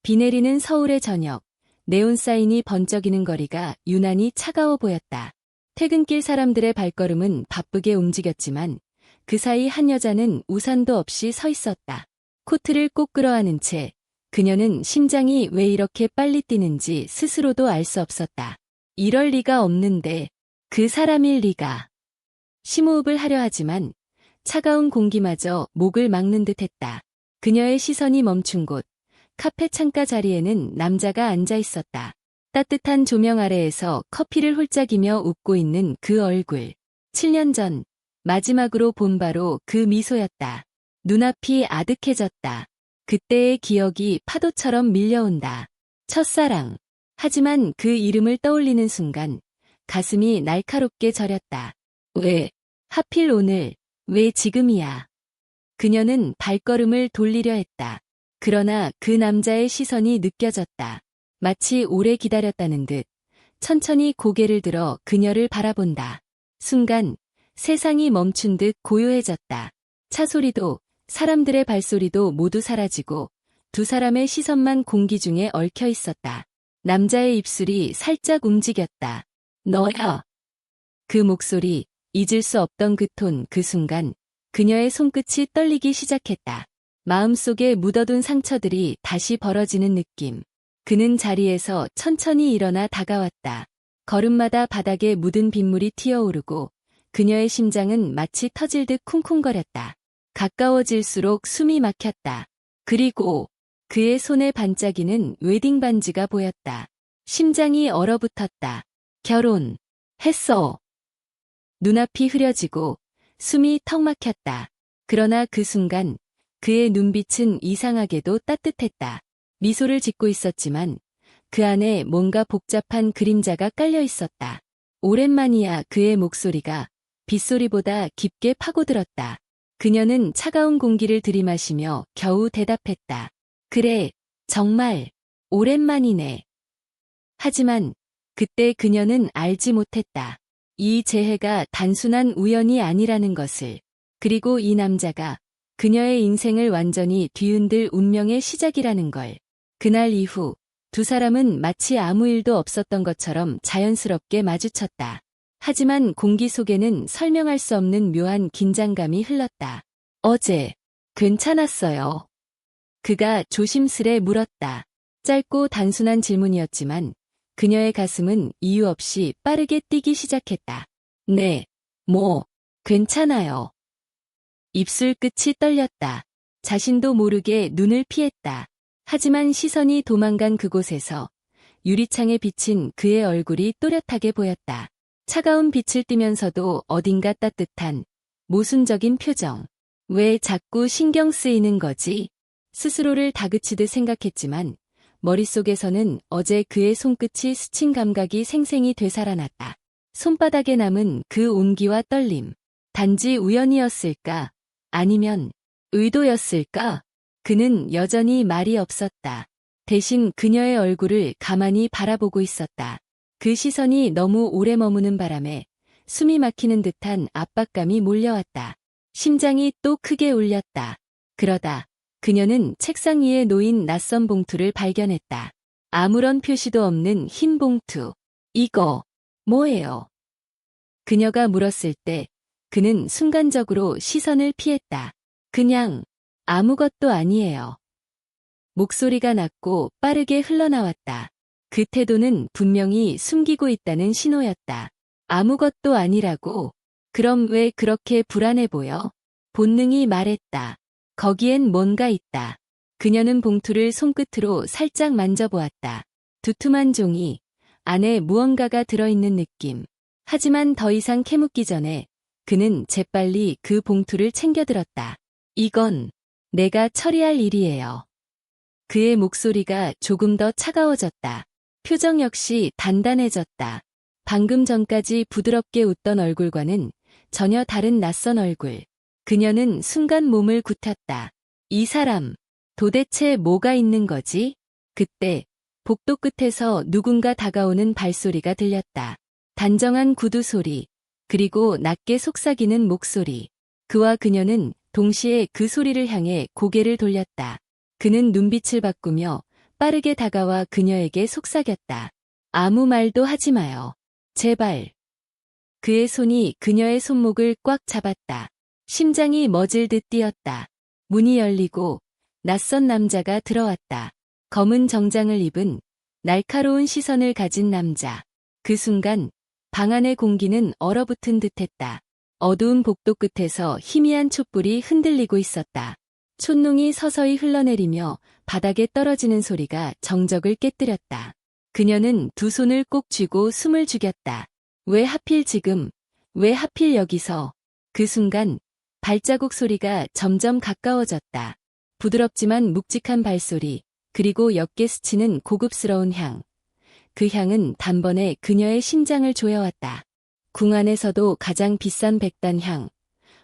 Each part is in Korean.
비 내리는 서울의 저녁, 네온사인이 번쩍이는 거리가 유난히 차가워 보였다. 퇴근길 사람들의 발걸음은 바쁘게 움직였지만 그 사이 한 여자는 우산도 없이 서 있었다. 코트를 꼭 끌어안은 채 그녀는 심장이 왜 이렇게 빨리 뛰는지 스스로도 알 수 없었다. 이럴 리가 없는데 그 사람일 리가. 심호흡을 하려 하지만 차가운 공기마저 목을 막는 듯했다. 그녀의 시선이 멈춘 곳, 카페 창가 자리에는 남자가 앉아 있었다. 따뜻한 조명 아래에서 커피를 홀짝이며 웃고 있는 그 얼굴. 7년 전 마지막으로 본 바로 그 미소였다. 눈앞이 아득해졌다. 그때의 기억이 파도처럼 밀려온다. 첫사랑. 하지만 그 이름을 떠올리는 순간 가슴이 날카롭게 저렸다. 왜? 하필 오늘? 왜 지금이야? 그녀는 발걸음을 돌리려 했다. 그러나 그 남자의 시선이 느껴졌다. 마치 오래 기다렸다는 듯 천천히 고개를 들어 그녀를 바라본다. 순간 세상이 멈춘 듯 고요해졌다. 차 소리도 사람들의 발소리도 모두 사라지고 두 사람의 시선만 공기 중에 얽혀 있었다. 남자의 입술이 살짝 움직였다. 너야. 그 목소리, 잊을 수 없던 그 톤, 그 순간 그녀의 손끝이 떨리기 시작했다. 마음속에 묻어둔 상처들이 다시 벌어지는 느낌. 그는 자리에서 천천히 일어나 다가왔다. 걸음마다 바닥에 묻은 빗물이 튀어오르고 그녀의 심장은 마치 터질 듯 쿵쿵거렸다. 가까워질수록 숨이 막혔다. 그리고 그의 손에 반짝이는 웨딩 반지가 보였다. 심장이 얼어붙었다. 결혼. 했어. 눈앞이 흐려지고 숨이 턱 막혔다. 그러나 그 순간 그의 눈빛은 이상하게도 따뜻했다. 미소를 짓고 있었지만 그 안에 뭔가 복잡한 그림자가 깔려 있었다. 오랜만이야. 그의 목소리가 빗소리보다 깊게 파고들었다. 그녀는 차가운 공기를 들이마시며 겨우 대답했다. 그래, 정말 오랜만이네. 하지만 그때 그녀는 알지 못했다. 이 재해가 단순한 우연이 아니라는 것을. 그리고 이 남자가 그녀의 인생을 완전히 뒤흔들 운명의 시작이라는 걸. 그날 이후 두 사람은 마치 아무 일도 없었던 것처럼 자연스럽게 마주쳤다. 하지만 공기 속에는 설명할 수 없는 묘한 긴장감이 흘렀다. 어제 괜찮았어요. 그가 조심스레 물었다. 짧고 단순한 질문이었지만 그녀의 가슴은 이유 없이 빠르게 뛰기 시작했다. 네, 괜찮아요. 입술 끝이 떨렸다. 자신도 모르게 눈을 피했다. 하지만 시선이 도망간 그곳에서 유리창에 비친 그의 얼굴이 또렷하게 보였다. 차가운 빛을 띠면서도 어딘가 따뜻한, 모순적인 표정. 왜 자꾸 신경 쓰이는 거지? 스스로를 다그치듯 생각했지만 머릿속에서는 어제 그의 손끝이 스친 감각이 생생히 되살아났다. 손바닥에 남은 그 온기와 떨림. 단지 우연이었을까? 아니면 의도였을까? 그는 여전히 말이 없었다. 대신 그녀의 얼굴을 가만히 바라보고 있었다. 그 시선이 너무 오래 머무는 바람에 숨이 막히는 듯한 압박감이 몰려왔다. 심장이 또 크게 울렸다. 그러다 그녀는 책상 위에 놓인 낯선 봉투를 발견했다. 아무런 표시도 없는 흰 봉투. 이거 뭐예요? 그녀가 물었을 때 그는 순간적으로 시선을 피했다. 그냥 아무것도 아니에요. 목소리가 낮고 빠르게 흘러나왔다. 그 태도는 분명히 숨기고 있다는 신호였다. 아무것도 아니라고? 그럼 왜 그렇게 불안해 보여? 본능이 말했다. 거기엔 뭔가 있다. 그녀는 봉투를 손끝으로 살짝 만져보았다. 두툼한 종이, 안에 무언가가 들어있는 느낌. 하지만 더 이상 캐묻기 전에 그는 재빨리 그 봉투를 챙겨들었다. 이건 내가 처리할 일이에요. 그의 목소리가 조금 더 차가워졌다. 표정 역시 단단해졌다. 방금 전까지 부드럽게 웃던 얼굴과는 전혀 다른 낯선 얼굴. 그녀는 순간 몸을 굳혔다. 이 사람, 도대체 뭐가 있는 거지? 그때 복도 끝에서 누군가 다가오는 발소리가 들렸다. 단정한 구두 소리, 그리고 낮게 속삭이는 목소리. 그와 그녀는 동시에 그 소리를 향해 고개를 돌렸다. 그는 눈빛을 바꾸며 빠르게 다가와 그녀에게 속삭였다. 아무 말도 하지 마요. 제발. 그의 손이 그녀의 손목을 꽉 잡았다. 심장이 멎을 듯 뛰었다. 문이 열리고 낯선 남자가 들어왔다. 검은 정장을 입은 날카로운 시선을 가진 남자. 그 순간 방 안의 공기는 얼어붙은 듯했다. 어두운 복도 끝에서 희미한 촛불이 흔들리고 있었다. 촛농이 서서히 흘러내리며 바닥에 떨어지는 소리가 정적을 깨뜨렸다. 그녀는 두 손을 꼭 쥐고 숨을 죽였다. 왜 하필 지금, 왜 하필 여기서. 그 순간 발자국 소리가 점점 가까워졌다. 부드럽지만 묵직한 발소리, 그리고 옅게 스치는 고급스러운 향. 그 향은 단번에 그녀의 심장을 조여왔다. 궁 안에서도 가장 비싼 백단향.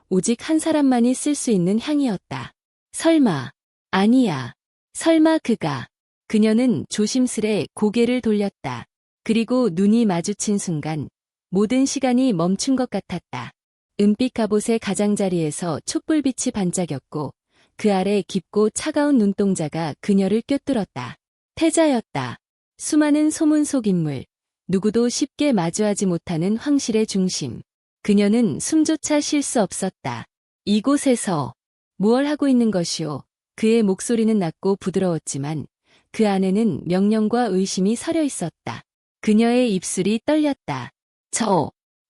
오직 한 사람만이 쓸 수 있는 향이었다. 설마, 아니야. 설마 그가. 그녀는 조심스레 고개를 돌렸다. 그리고 눈이 마주친 순간 모든 시간이 멈춘 것 같았다. 은빛 갑옷의 가장자리에서 촛불빛이 반짝였고 그 아래 깊고 차가운 눈동자가 그녀를 꿰뚫었다. 태자였다. 수많은 소문 속 인물, 누구도 쉽게 마주하지 못하는 황실의 중심. 그녀는 숨조차 쉴 수 없었다. 이곳에서 무얼 하고 있는 것이오? 그의 목소리는 낮고 부드러웠지만 그 안에는 명령과 의심이 서려 있었다. 그녀의 입술이 떨렸다.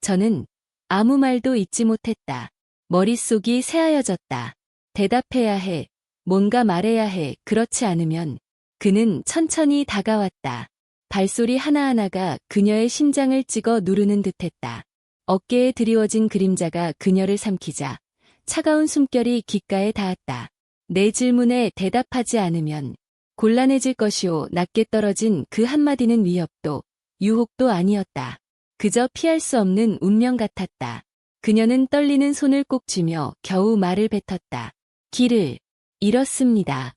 저는 아무 말도 잊지 못했다. 머릿속이 새하여졌다. 대답해야 해. 뭔가 말해야 해. 그렇지 않으면. 그는 천천히 다가왔다. 발소리 하나하나가 그녀의 심장을 찍어 누르는 듯했다. 어깨에 드리워진 그림자가 그녀를 삼키자 차가운 숨결이 귓가에 닿았다. 내 질문에 대답하지 않으면 곤란해질 것이오. 낮게 떨어진 그 한마디는 위협도 유혹도 아니었다. 그저 피할 수 없는 운명 같았다. 그녀는 떨리는 손을 꼭 쥐며 겨우 말을 뱉었다. 길을 잃었습니다.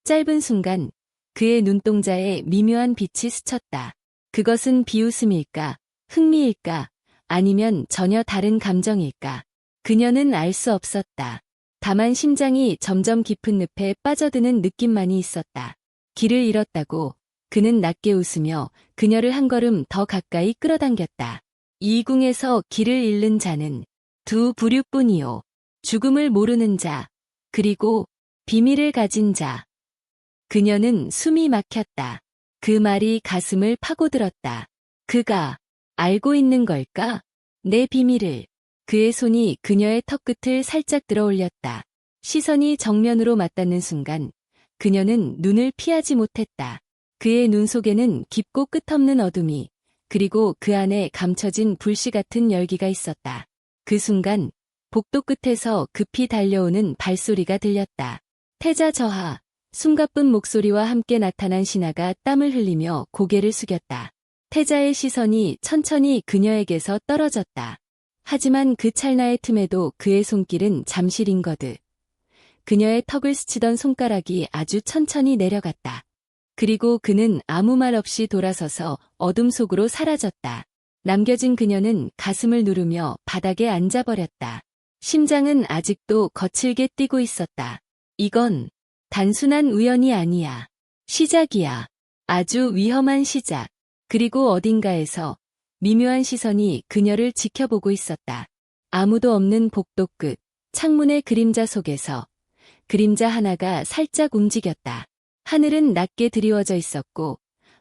짧은 순간 그의 눈동자에 미묘한 빛이 스쳤다. 그것은 비웃음일까, 흥미일까, 아니면 전혀 다른 감정일까. 그녀는 알 수 없었다. 다만 심장이 점점 깊은 늪에 빠져드는 느낌만이 있었다. 길을 잃었다고. 그는 낮게 웃으며 그녀를 한 걸음 더 가까이 끌어당겼다. 이 궁에서 길을 잃는 자는 두 부류뿐이요. 죽음을 모르는 자, 그리고 비밀을 가진 자. 그녀는 숨이 막혔다. 그 말이 가슴을 파고들었다. 그가 알고 있는 걸까? 내 비밀을. 그의 손이 그녀의 턱끝을 살짝 들어올렸다. 시선이 정면으로 맞닿는 순간 그녀는 눈을 피하지 못했다. 그의 눈 속에는 깊고 끝없는 어둠이, 그리고 그 안에 감춰진 불씨 같은 열기가 있었다. 그 순간 복도 끝에서 급히 달려오는 발소리가 들렸다. 태자 저하. 숨가쁜 목소리와 함께 나타난 신하가 땀을 흘리며 고개를 숙였다. 태자의 시선이 천천히 그녀에게서 떨어졌다. 하지만 그 찰나의 틈에도 그의 손길은 잠시 링거드. 그녀의 턱을 스치던 손가락이 아주 천천히 내려갔다. 그리고 그는 아무 말 없이 돌아서서 어둠 속으로 사라졌다. 남겨진 그녀는 가슴을 누르며 바닥에 앉아버렸다. 심장은 아직도 거칠게 뛰고 있었다. 이건 단순한 우연이 아니야. 시작이야. 아주 위험한 시작. 그리고 어딘가에서 미묘한 시선이 그녀를 지켜보고 있었다. 아무도 없는 복도 끝, 창문의 그림자 속에서 그림자 하나가 살짝 움직였다. 하늘은 낮게 드리워져 있었고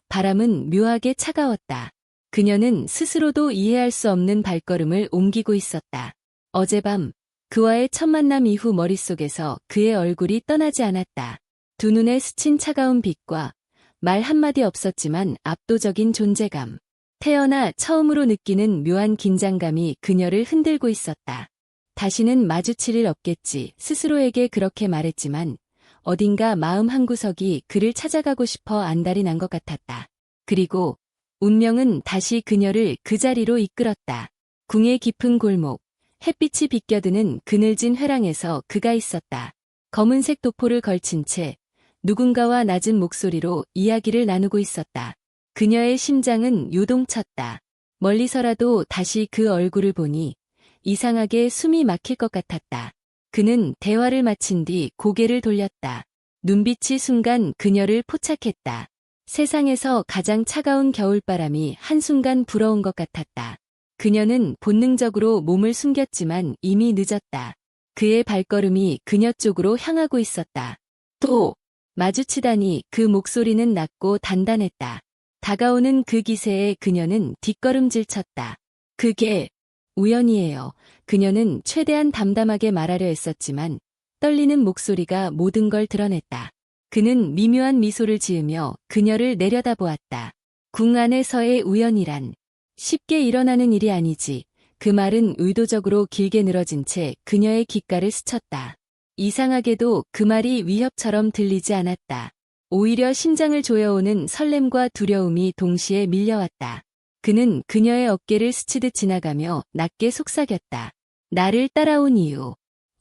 바람은 묘하게 차가웠다. 그녀는 스스로도 이해할 수 없는 발걸음을 옮기고 있었다. 어젯밤 그와의 첫 만남 이후 머릿속에서 그의 얼굴이 떠나지 않았다. 두 눈에 스친 차가운 빛과 말 한마디 없었지만 압도적인 존재감. 태어나 처음으로 느끼는 묘한 긴장감이 그녀를 흔들고 있었다. 다시는 마주칠 일 없겠지 스스로에게 그렇게 말했지만 어딘가 마음 한구석이 그를 찾아가고 싶어 안달이 난 것 같았다. 그리고 운명은 다시 그녀를 그 자리로 이끌었다. 궁의 깊은 골목, 햇빛이 비껴드는 그늘진 회랑에서 그가 있었다. 검은색 도포를 걸친 채 누군가와 낮은 목소리로 이야기를 나누고 있었다. 그녀의 심장은 요동쳤다. 멀리서라도 다시 그 얼굴을 보니 이상하게 숨이 막힐 것 같았다. 그는 대화를 마친 뒤 고개를 돌렸다. 눈빛이 순간 그녀를 포착했다. 세상에서 가장 차가운 겨울바람이 한순간 불어온 것 같았다. 그녀는 본능적으로 몸을 숨겼지만 이미 늦었다. 그의 발걸음이 그녀 쪽으로 향하고 있었다. 또 마주치다니 그 목소리는 낮고 단단했다. 다가오는 그 기세에 그녀는 뒷걸음질 쳤다. 그게 우연이에요. 그녀는 최대한 담담하게 말하려 했었지만 떨리는 목소리가 모든 걸 드러냈다. 그는 미묘한 미소를 지으며 그녀를 내려다보았다. 궁 안에서의 우연이란 쉽게 일어나는 일이 아니지. 그 말은 의도적으로 길게 늘어진 채 그녀의 귓가를 스쳤다. 이상하게도 그 말이 위협처럼 들리지 않았다. 오히려 심장을 조여오는 설렘과 두려움이 동시에 밀려왔다. 그는 그녀의 어깨를 스치듯 지나가며 낮게 속삭였다. 나를 따라온 이유.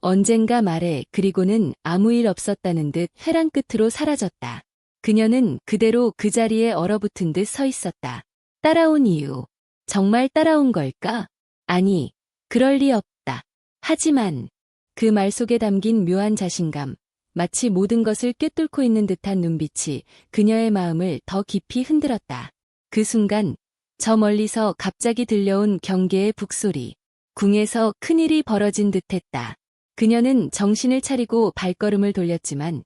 언젠가 말해. 그리고는 아무 일 없었다는 듯 회랑 끝으로 사라졌다. 그녀는 그대로 그 자리에 얼어붙은 듯 서 있었다. 따라온 이유. 정말 따라온 걸까? 아니, 그럴 리 없다. 하지만 그 말 속에 담긴 묘한 자신감, 마치 모든 것을 꿰뚫고 있는 듯한 눈빛이 그녀의 마음을 더 깊이 흔들었다. 그 순간 저 멀리서 갑자기 들려온 경계의 북소리. 궁에서 큰일이 벌어진 듯했다. 그녀는 정신을 차리고 발걸음을 돌렸지만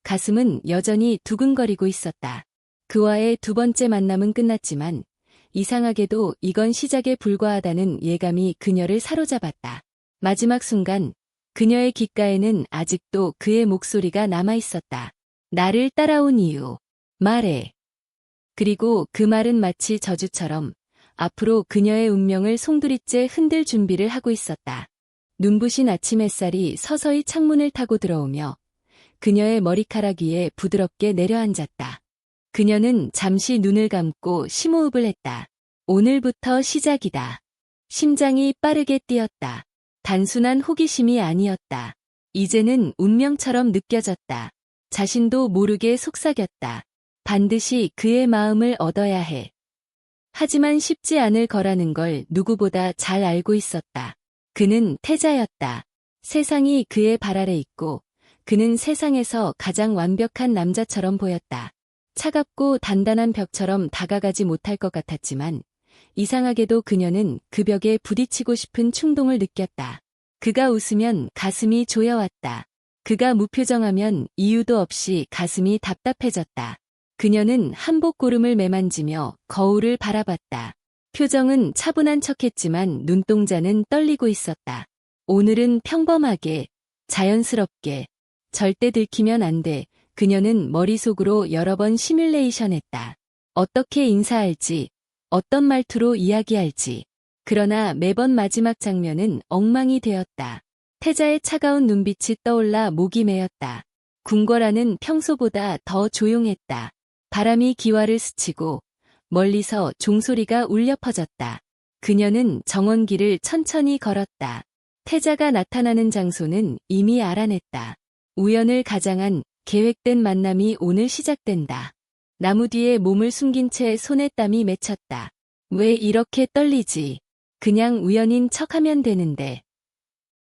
가슴은 여전히 두근거리고 있었다. 그와의 두 번째 만남은 끝났지만 이상하게도 이건 시작에 불과하다는 예감이 그녀를 사로잡았다. 마지막 순간 그녀의 귓가에는 아직도 그의 목소리가 남아있었다. 나를 따라온 이유. 말해. 그리고 그 말은 마치 저주처럼 앞으로 그녀의 운명을 송두리째 흔들 준비를 하고 있었다. 눈부신 아침 햇살이 서서히 창문을 타고 들어오며 그녀의 머리카락 위에 부드럽게 내려앉았다. 그녀는 잠시 눈을 감고 심호흡을 했다. 오늘부터 시작이다. 심장이 빠르게 뛰었다. 단순한 호기심이 아니었다. 이제는 운명처럼 느껴졌다. 자신도 모르게 속삭였다. 반드시 그의 마음을 얻어야 해. 하지만 쉽지 않을 거라는 걸 누구보다 잘 알고 있었다. 그는 태자였다. 세상이 그의 발 아래 있고 그는 세상에서 가장 완벽한 남자처럼 보였다. 차갑고 단단한 벽처럼 다가가지 못할 것 같았지만 이상하게도 그녀는 그 벽에 부딪히고 싶은 충동을 느꼈다. 그가 웃으면 가슴이 조여왔다. 그가 무표정하면 이유도 없이 가슴이 답답해졌다. 그녀는 한복고름을 매만지며 거울을 바라봤다. 표정은 차분한 척했지만 눈동자는 떨리고 있었다. 오늘은 평범하게, 자연스럽게, 절대 들키면 안 돼. 그녀는 머릿속으로 여러 번 시뮬레이션했다. 어떻게 인사할지, 어떤 말투로 이야기할지. 그러나 매번 마지막 장면은 엉망이 되었다. 태자의 차가운 눈빛이 떠올라 목이 메었다. 궁궐안은 평소보다 더 조용했다. 바람이 기와를 스치고 멀리서 종소리가 울려 퍼졌다. 그녀는 정원길을 천천히 걸었다. 태자가 나타나는 장소는 이미 알아냈다. 우연을 가장한 계획된 만남이 오늘 시작된다. 나무 뒤에 몸을 숨긴 채 손에 땀이 맺혔다. 왜 이렇게 떨리지? 그냥 우연인 척하면 되는데.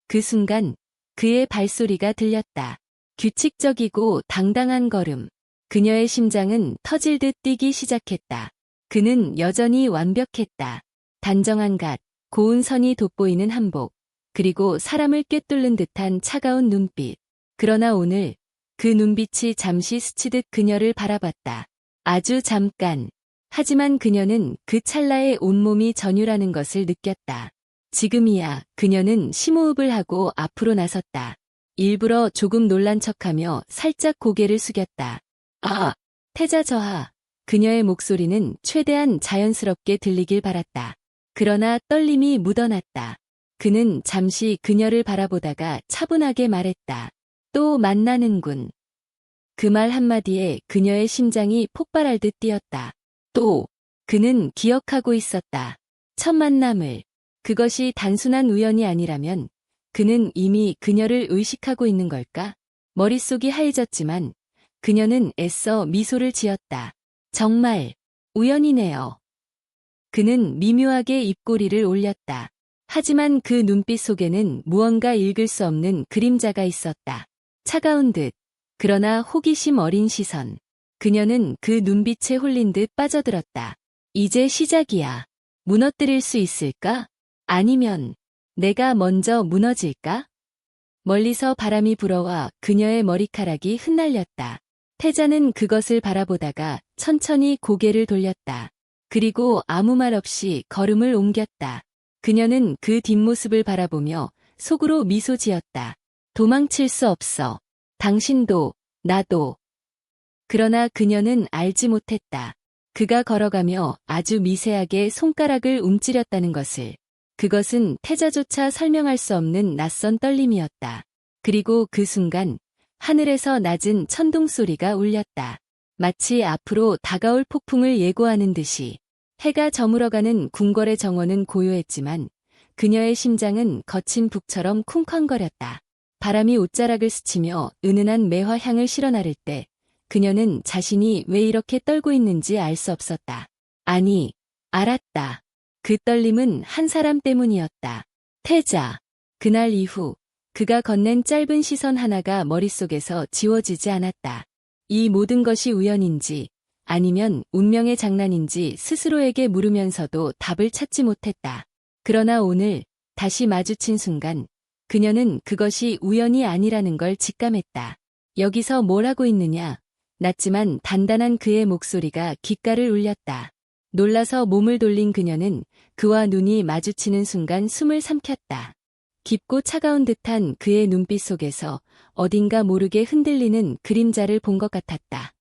그 순간 그의 발소리가 들렸다. 규칙적이고 당당한 걸음. 그녀의 심장은 터질 듯 뛰기 시작했다. 그는 여전히 완벽했다. 단정한 갓, 고운 선이 돋보이는 한복, 그리고 사람을 꿰뚫는 듯한 차가운 눈빛. 그러나 오늘 그 눈빛이 잠시 스치듯 그녀를 바라봤다. 아주 잠깐. 하지만 그녀는 그 찰나에 온몸이 전율하는 것을 느꼈다. 지금이야. 그녀는 심호흡을 하고 앞으로 나섰다. 일부러 조금 놀란 척하며 살짝 고개를 숙였다. 아, 태자 저하. 그녀의 목소리는 최대한 자연스럽게 들리길 바랐다. 그러나 떨림이 묻어났다. 그는 잠시 그녀를 바라보다가 차분하게 말했다. 또 만나는군. 그 말 한마디에 그녀의 심장이 폭발할 듯 뛰었다. 또, 그는 기억하고 있었다. 첫 만남을. 그것이 단순한 우연이 아니라면 그는 이미 그녀를 의식하고 있는 걸까? 머릿속이 하얘졌지만 그녀는 애써 미소를 지었다. 정말 우연이네요. 그는 미묘하게 입꼬리를 올렸다. 하지만 그 눈빛 속에는 무언가 읽을 수 없는 그림자가 있었다. 차가운 듯, 그러나 호기심 어린 시선. 그녀는 그 눈빛에 홀린 듯 빠져들었다. 이제 시작이야. 무너뜨릴 수 있을까? 아니면 내가 먼저 무너질까? 멀리서 바람이 불어와 그녀의 머리카락이 흩날렸다. 태자는 그것을 바라보다가 천천히 고개를 돌렸다. 그리고 아무 말 없이 걸음을 옮겼다. 그녀는 그 뒷모습을 바라보며 속으로 미소 지었다. 도망칠 수 없어. 당신도, 나도. 그러나 그녀는 알지 못했다. 그가 걸어가며 아주 미세하게 손가락을 움츠렸다는 것을. 그것은 태자조차 설명할 수 없는 낯선 떨림이었다. 그리고 그 순간 하늘에서 낮은 천둥 소리가 울렸다. 마치 앞으로 다가올 폭풍을 예고하는 듯이. 해가 저물어가는 궁궐의 정원은 고요했지만 그녀의 심장은 거친 북처럼 쿵쾅거렸다. 바람이 옷자락을 스치며 은은한 매화향을 실어나를 때 그녀는 자신이 왜 이렇게 떨고 있는지 알 수 없었다. 아니, 알았다. 그 떨림은 한 사람 때문이었다. 태자. 그날 이후 그가 건넨 짧은 시선 하나가 머릿속에서 지워지지 않았다. 이 모든 것이 우연인지 아니면 운명의 장난인지 스스로에게 물으면서도 답을 찾지 못했다. 그러나 오늘 다시 마주친 순간 그녀는 그것이 우연이 아니라는 걸 직감했다. 여기서 뭘 하고 있느냐? 낮지만 단단한 그의 목소리가 귓가를 울렸다. 놀라서 몸을 돌린 그녀는 그와 눈이 마주치는 순간 숨을 삼켰다. 깊고 차가운 듯한 그의 눈빛 속에서 어딘가 모르게 흔들리는 그림자를 본 것 같았다.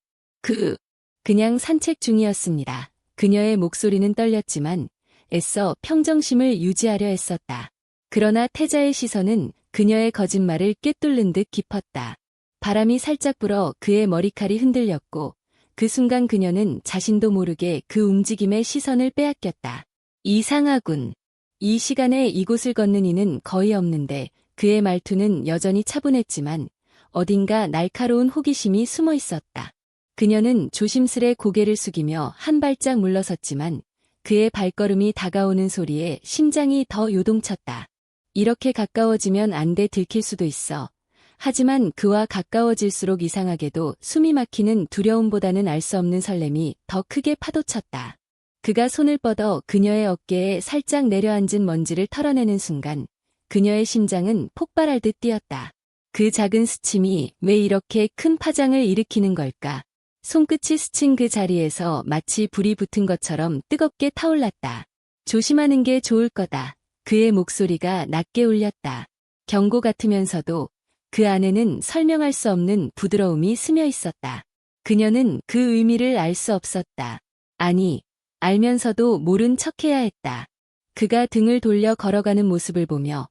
그냥 산책 중이었습니다. 그녀의 목소리는 떨렸지만 애써 평정심을 유지하려 했었다. 그러나 태자의 시선은 그녀의 거짓말을 꿰뚫는 듯 깊었다. 바람이 살짝 불어 그의 머리칼이 흔들렸고 그 순간 그녀는 자신도 모르게 그 움직임에 시선을 빼앗겼다. 이상하군. 이 시간에 이곳을 걷는 이는 거의 없는데 그의 말투는 여전히 차분했지만 어딘가 날카로운 호기심이 숨어 있었다. 그녀는 조심스레 고개를 숙이며 한 발짝 물러섰지만 그의 발걸음이 다가오는 소리에 심장이 더 요동쳤다. 이렇게 가까워지면 안 돼 들킬 수도 있어. 하지만 그와 가까워질수록 이상하게도 숨이 막히는 두려움보다는 알 수 없는 설렘이 더 크게 파도쳤다. 그가 손을 뻗어 그녀의 어깨에 살짝 내려앉은 먼지를 털어내는 순간 그녀의 심장은 폭발할 듯 뛰었다. 그 작은 스침이 왜 이렇게 큰 파장을 일으키는 걸까? 손끝이 스친 그 자리에서 마치 불이 붙은 것처럼 뜨겁게 타올랐다. 조심하는 게 좋을 거다. 그의 목소리가 낮게 울렸다. 경고 같으면서도 그 안에는 설명할 수 없는 부드러움이 스며 있었다. 그녀는 그 의미를 알 수 없었다. 아니, 알면서도 모른 척해야 했다. 그가 등을 돌려 걸어가는 모습을 보며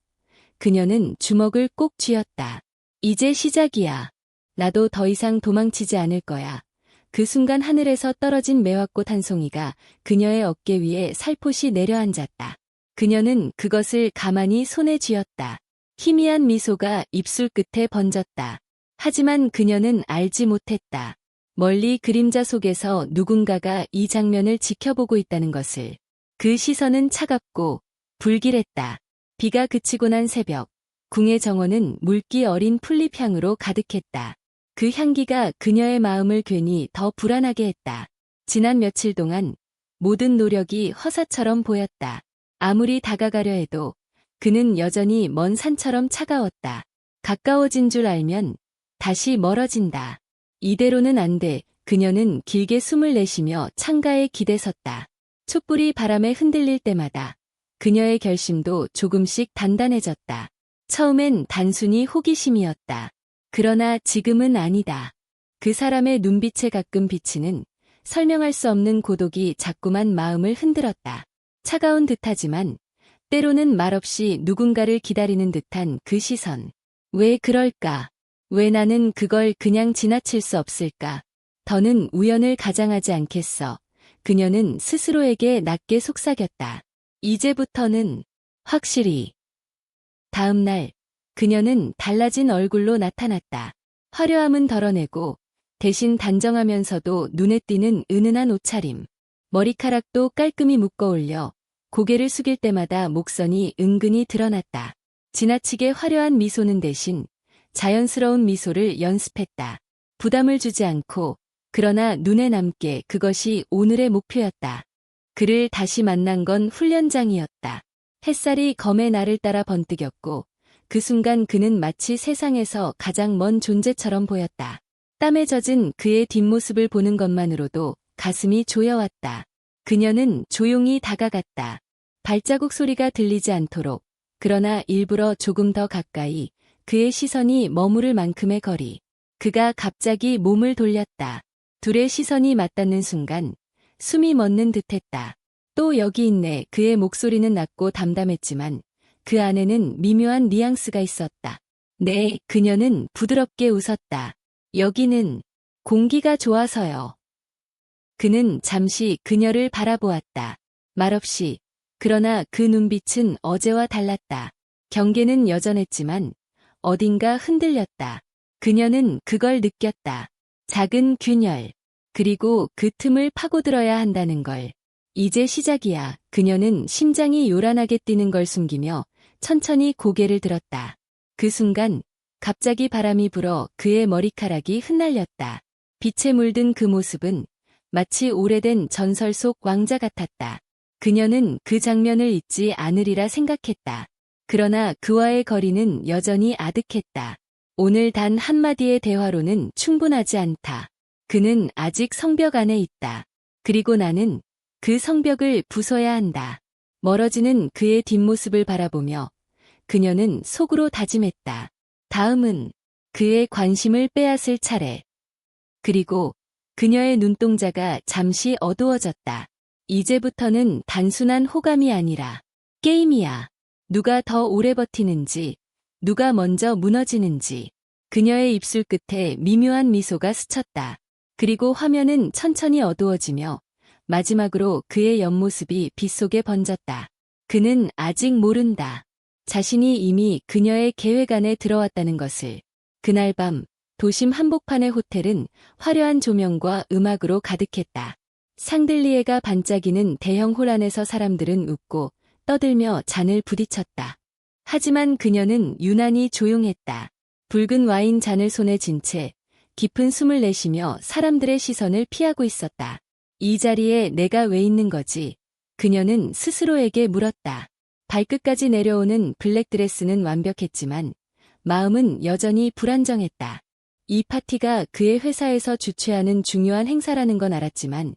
그녀는 주먹을 꼭 쥐었다. 이제 시작이야. 나도 더 이상 도망치지 않을 거야. 그 순간 하늘에서 떨어진 매화꽃 한 송이가 그녀의 어깨 위에 살포시 내려앉았다. 그녀는 그것을 가만히 손에 쥐었다. 희미한 미소가 입술 끝에 번졌다. 하지만 그녀는 알지 못했다. 멀리 그림자 속에서 누군가가 이 장면을 지켜보고 있다는 것을. 그 시선은 차갑고 불길했다. 비가 그치고 난 새벽, 궁의 정원은 물기 어린 풀잎향으로 가득했다. 그 향기가 그녀의 마음을 괜히 더 불안하게 했다. 지난 며칠 동안 모든 노력이 허사처럼 보였다. 아무리 다가가려 해도 그는 여전히 먼 산처럼 차가웠다. 가까워진 줄 알면 다시 멀어진다. 이대로는 안 돼. 그녀는 길게 숨을 내쉬며 창가에 기대섰다. 촛불이 바람에 흔들릴 때마다 그녀의 결심도 조금씩 단단해졌다. 처음엔 단순히 호기심이었다. 그러나 지금은 아니다. 그 사람의 눈빛에 가끔 비치는 설명할 수 없는 고독이 자꾸만 마음을 흔들었다. 차가운 듯하지만 때로는 말없이 누군가를 기다리는 듯한 그 시선. 왜 그럴까? 왜 나는 그걸 그냥 지나칠 수 없을까? 더는 우연을 가장하지 않겠어. 그녀는 스스로에게 낮게 속삭였다. 이제부터는 확실히. 다음 날 그녀는 달라진 얼굴로 나타났다. 화려함은 덜어내고 대신 단정하면서도 눈에 띄는 은은한 옷차림. 머리카락도 깔끔히 묶어 올려 고개를 숙일 때마다 목선이 은근히 드러났다. 지나치게 화려한 미소는 대신 자연스러운 미소를 연습했다. 부담을 주지 않고 그러나 눈에 남게 그것이 오늘의 목표였다. 그를 다시 만난 건 훈련장이었다. 햇살이 검의 날을 따라 번뜩였고 그 순간 그는 마치 세상에서 가장 먼 존재처럼 보였다. 땀에 젖은 그의 뒷모습을 보는 것만으로도 가슴이 조여왔다. 그녀는 조용히 다가갔다. 발자국 소리가 들리지 않도록, 그러나 일부러 조금 더 가까이, 그의 시선이 머무를 만큼의 거리. 그가 갑자기 몸을 돌렸다. 둘의 시선이 맞닿는 순간 숨이 멎는 듯했다. 또 여기 있네. 그의 목소리는 낮고 담담했지만 그 안에는 미묘한 뉘앙스가 있었다. 네, 그녀는 부드럽게 웃었다. 여기는 공기가 좋아서요. 그는 잠시 그녀를 바라보았다. 말없이. 그러나 그 눈빛은 어제와 달랐다. 경계는 여전했지만 어딘가 흔들렸다. 그녀는 그걸 느꼈다. 작은 균열. 그리고 그 틈을 파고들어야 한다는 걸. 이제 시작이야. 그녀는 심장이 요란하게 뛰는 걸 숨기며 천천히 고개를 들었다. 그 순간 갑자기 바람이 불어 그의 머리카락이 흩날렸다. 빛에 물든 그 모습은 마치 오래된 전설 속 왕자 같았다. 그녀는 그 장면을 잊지 않으리라 생각했다. 그러나 그와의 거리는 여전히 아득했다. 오늘 단 한마디의 대화로는 충분하지 않다. 그는 아직 성벽 안에 있다. 그리고 나는 그 성벽을 부숴야 한다. 멀어지는 그의 뒷모습을 바라보며 그녀는 속으로 다짐했다. 다음은 그의 관심을 빼앗을 차례. 그리고 그녀의 눈동자가 잠시 어두워졌다. 이제부터는 단순한 호감이 아니라 게임이야. 누가 더 오래 버티는지, 누가 먼저 무너지는지. 그녀의 입술 끝에 미묘한 미소가 스쳤다. 그리고 화면은 천천히 어두워지며 마지막으로 그의 옆모습이 빛 속에 번졌다. 그는 아직 모른다. 자신이 이미 그녀의 계획 안에 들어왔다는 것을. 그날 밤 도심 한복판의 호텔은 화려한 조명과 음악으로 가득했다. 샹들리에가 반짝이는 대형 홀 안에서 사람들은 웃고 떠들며 잔을 부딪혔다. 하지만 그녀는 유난히 조용했다. 붉은 와인 잔을 손에 쥔 채 깊은 숨을 내쉬며 사람들의 시선을 피하고 있었다. 이 자리에 내가 왜 있는 거지? 그녀는 스스로에게 물었다. 발끝까지 내려오는 블랙드레스는 완벽했지만 마음은 여전히 불안정했다. 이 파티가 그의 회사에서 주최하는 중요한 행사라는 건 알았지만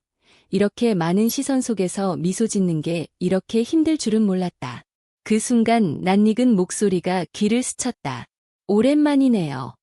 이렇게 많은 시선 속에서 미소 짓는 게 이렇게 힘들 줄은 몰랐다. 그 순간 낯익은 목소리가 귀를 스쳤다. 오랜만이네요.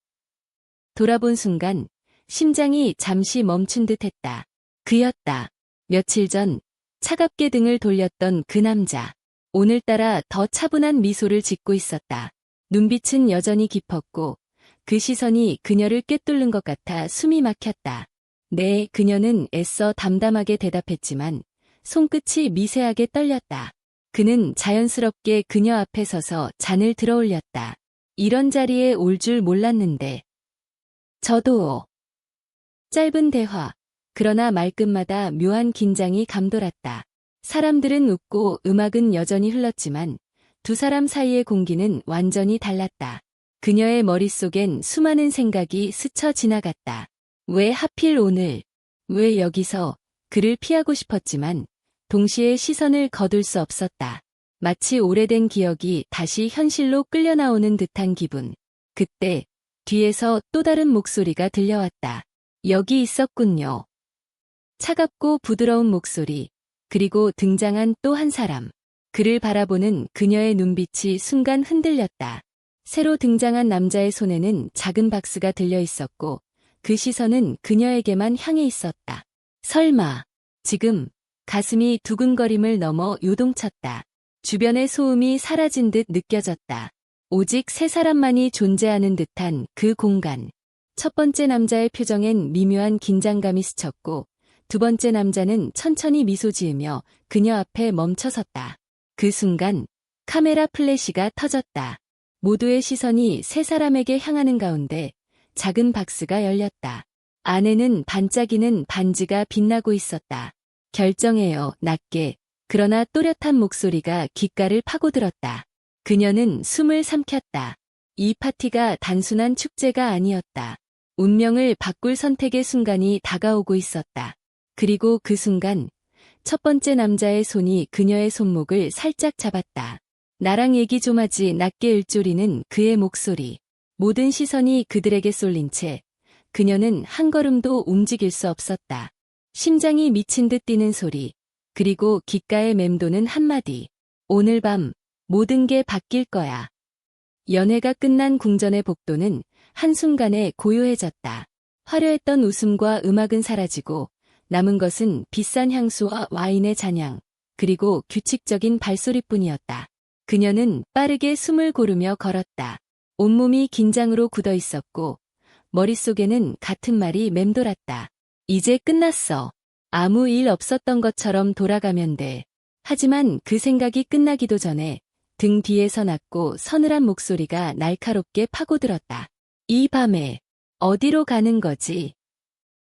돌아본 순간 심장이 잠시 멈춘 듯 했다. 그였다. 며칠 전 차갑게 등을 돌렸던 그 남자. 오늘따라 더 차분한 미소를 짓고 있었다. 눈빛은 여전히 깊었고 그 시선이 그녀를 꿰뚫는 것 같아 숨이 막혔다. 네, 그녀는 애써 담담하게 대답했지만 손끝이 미세하게 떨렸다. 그는 자연스럽게 그녀 앞에 서서 잔을 들어올렸다. 이런 자리에 올 줄 몰랐는데. 저도. 짧은 대화. 그러나 말끝마다 묘한 긴장이 감돌았다. 사람들은 웃고 음악은 여전히 흘렀지만 두 사람 사이의 공기는 완전히 달랐다. 그녀의 머릿속엔 수많은 생각이 스쳐 지나갔다. 왜 하필 오늘, 왜 여기서, 그를 피하고 싶었지만 동시에 시선을 거둘 수 없었다. 마치 오래된 기억이 다시 현실로 끌려나오는 듯한 기분. 그때 뒤에서 또 다른 목소리가 들려왔다. 여기 있었군요. 차갑고 부드러운 목소리, 그리고 등장한 또 한 사람. 그를 바라보는 그녀의 눈빛이 순간 흔들렸다. 새로 등장한 남자의 손에는 작은 박스가 들려 있었고 그 시선은 그녀에게만 향해 있었다. 설마, 지금 가슴이 두근거림을 넘어 요동쳤다. 주변의 소음이 사라진 듯 느껴졌다. 오직 세 사람만이 존재하는 듯한 그 공간. 첫 번째 남자의 표정엔 미묘한 긴장감이 스쳤고 두 번째 남자는 천천히 미소 지으며 그녀 앞에 멈춰섰다. 그 순간 카메라 플래시가 터졌다. 모두의 시선이 세 사람에게 향하는 가운데 작은 박스가 열렸다. 안에는 반짝이는 반지가 빛나고 있었다. 결정해요, 낮게. 그러나 또렷한 목소리가 귓가를 파고들었다. 그녀는 숨을 삼켰다. 이 파티가 단순한 축제가 아니었다. 운명을 바꿀 선택의 순간이 다가오고 있었다. 그리고 그 순간 첫 번째 남자의 손이 그녀의 손목을 살짝 잡았다. 나랑 얘기 좀 하지. 낮게 읊조리는 그의 목소리. 모든 시선이 그들에게 쏠린 채 그녀는 한 걸음도 움직일 수 없었다. 심장이 미친 듯 뛰는 소리, 그리고 귓가에 맴도는 한마디. 오늘 밤 모든 게 바뀔 거야. 연회가 끝난 궁전의 복도는 한순간에 고요해졌다. 화려했던 웃음과 음악은 사라지고 남은 것은 비싼 향수와 와인의 잔향, 그리고 규칙적인 발소리뿐이었다. 그녀는 빠르게 숨을 고르며 걸었다. 온몸이 긴장으로 굳어 있었고 머릿속에는 같은 말이 맴돌았다. 이제 끝났어. 아무 일 없었던 것처럼 돌아가면 돼. 하지만 그 생각이 끝나기도 전에 등 뒤에서 낮고 서늘한 목소리가 날카롭게 파고들었다. 이 밤에 어디로 가는 거지?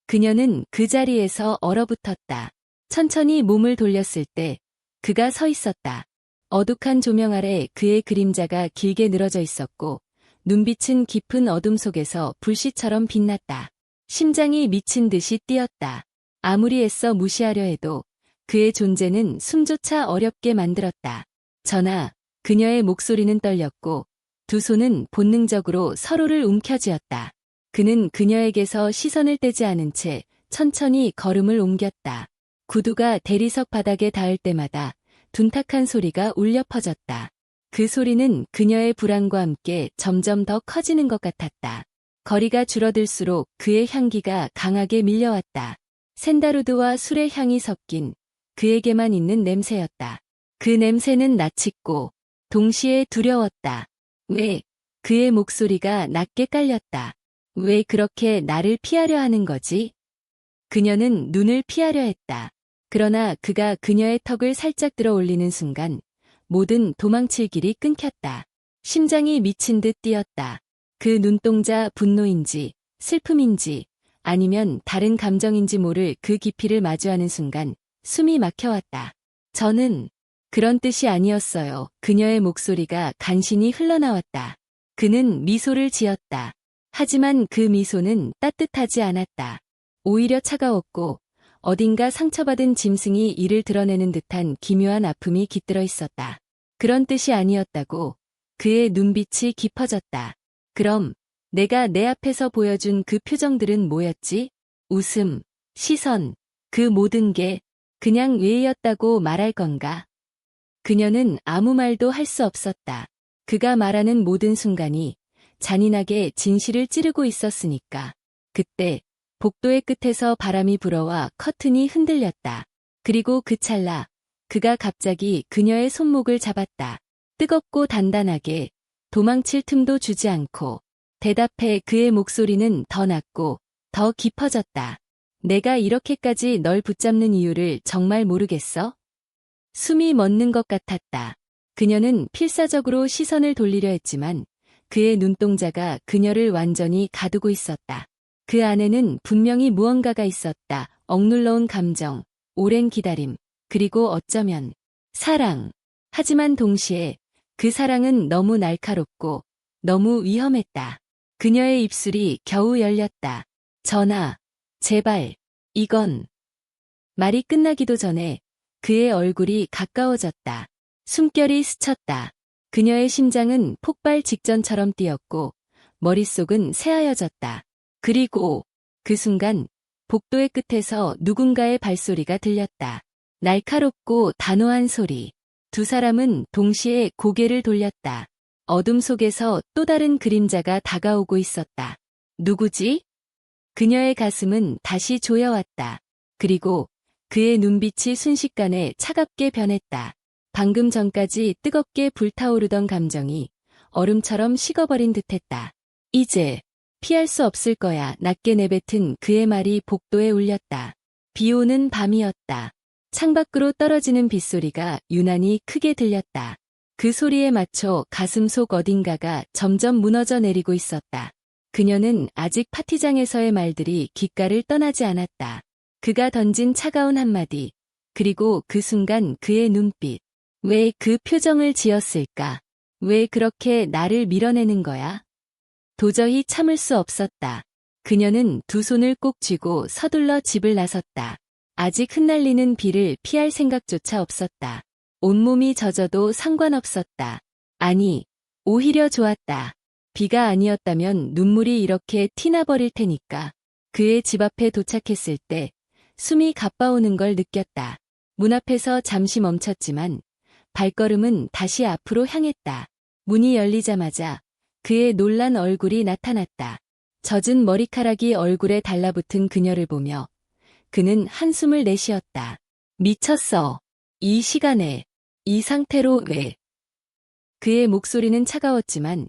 그녀는 그 자리에서 얼어붙었다. 천천히 몸을 돌렸을 때 그가 서 있었다. 어둑한 조명 아래 그의 그림자가 길게 늘어져 있었고 눈빛은 깊은 어둠 속에서 불씨처럼 빛났다. 심장이 미친 듯이 뛰었다. 아무리 애써 무시하려 해도 그의 존재는 숨조차 어렵게 만들었다. 전하, 그녀의 목소리는 떨렸고 두 손은 본능적으로 서로를 움켜쥐었다. 그는 그녀에게서 시선을 떼지 않은 채 천천히 걸음을 옮겼다. 구두가 대리석 바닥에 닿을 때마다 둔탁한 소리가 울려 퍼졌다. 그 소리는 그녀의 불안과 함께 점점 더 커지는 것 같았다. 거리가 줄어들수록 그의 향기가 강하게 밀려왔다. 샌다루드와 술의 향이 섞인 그에게만 있는 냄새였다. 그 냄새는 나치고 동시에 두려웠다. 왜? 그의 목소리가 낮게 깔렸다. 왜 그렇게 나를 피하려 하는 거지? 그녀는 눈을 피하려 했다. 그러나 그가 그녀의 턱을 살짝 들어 올리는 순간 모든 도망칠 길이 끊겼다. 심장이 미친 듯 뛰었다. 그 눈동자 분노인지 슬픔인지 아니면 다른 감정인지 모를 그 깊이를 마주하는 순간 숨이 막혀왔다. 저는 그런 뜻이 아니었어요. 그녀의 목소리가 간신히 흘러나왔다. 그는 미소를 지었다. 하지만 그 미소는 따뜻하지 않았다. 오히려 차가웠고 어딘가 상처받은 짐승이 이를 드러내는 듯한 기묘한 아픔이 깃들어 있었다. 그런 뜻이 아니었다고. 그의 눈빛이 깊어졌다. 그럼 내가 내 앞에서 보여준 그 표정들은 뭐였지? 웃음, 시선, 그 모든 게 그냥 외였다고 말할 건가? 그녀는 아무 말도 할 수 없었다. 그가 말하는 모든 순간이 잔인하게 진실을 찌르고 있었으니까. 그때 복도의 끝에서 바람이 불어와 커튼이 흔들렸다. 그리고 그 찰나 그가 갑자기 그녀의 손목을 잡았다. 뜨겁고 단단하게, 도망칠 틈도 주지 않고. 대답해. 그의 목소리는 더 낮고 더 깊어졌다. 내가 이렇게까지 널 붙잡는 이유를 정말 모르겠어? 숨이 멎는 것 같았다. 그녀는 필사적으로 시선을 돌리려 했지만 그의 눈동자가 그녀를 완전히 가두고 있었다. 그 안에는 분명히 무언가가 있었다. 억눌러온 감정, 오랜 기다림, 그리고 어쩌면 사랑. 하지만 동시에 그 사랑은 너무 날카롭고 너무 위험했다. 그녀의 입술이 겨우 열렸다. 전하, 제발, 이건. 말이 끝나기도 전에 그의 얼굴이 가까워졌다. 숨결이 스쳤다. 그녀의 심장은 폭발 직전처럼 뛰었고 머릿속은 새하얘졌다. 그리고 그 순간 복도의 끝에서 누군가의 발소리가 들렸다. 날카롭고 단호한 소리. 두 사람은 동시에 고개를 돌렸다. 어둠 속에서 또 다른 그림자가 다가오고 있었다. 누구지? 그녀의 가슴은 다시 조여왔다. 그리고 그의 눈빛이 순식간에 차갑게 변했다. 방금 전까지 뜨겁게 불타오르던 감정이 얼음처럼 식어버린 듯했다. 이제 피할 수 없을 거야. 낮게 내뱉은 그의 말이 복도에 울렸다. 비 오는 밤이었다. 창밖으로 떨어지는 빗소리가 유난히 크게 들렸다. 그 소리에 맞춰 가슴속 어딘가가 점점 무너져 내리고 있었다. 그녀는 아직 파티장에서의 말들이 귓가를 떠나지 않았다. 그가 던진 차가운 한마디, 그리고 그 순간 그의 눈빛. 왜 그 표정을 지었을까? 왜 그렇게 나를 밀어내는 거야? 도저히 참을 수 없었다. 그녀는 두 손을 꼭 쥐고 서둘러 집을 나섰다. 아직 흩날리는 비를 피할 생각조차 없었다. 온몸이 젖어도 상관없었다. 아니, 오히려 좋았다. 비가 아니었다면 눈물이 이렇게 티나버릴 테니까. 그의 집 앞에 도착했을 때 숨이 가빠오는 걸 느꼈다. 문 앞에서 잠시 멈췄지만 발걸음은 다시 앞으로 향했다. 문이 열리자마자 그의 놀란 얼굴이 나타났다. 젖은 머리카락이 얼굴에 달라붙은 그녀를 보며 그는 한숨을 내쉬었다. 미쳤어. 이 시간에, 이 상태로 왜? 그의 목소리는 차가웠지만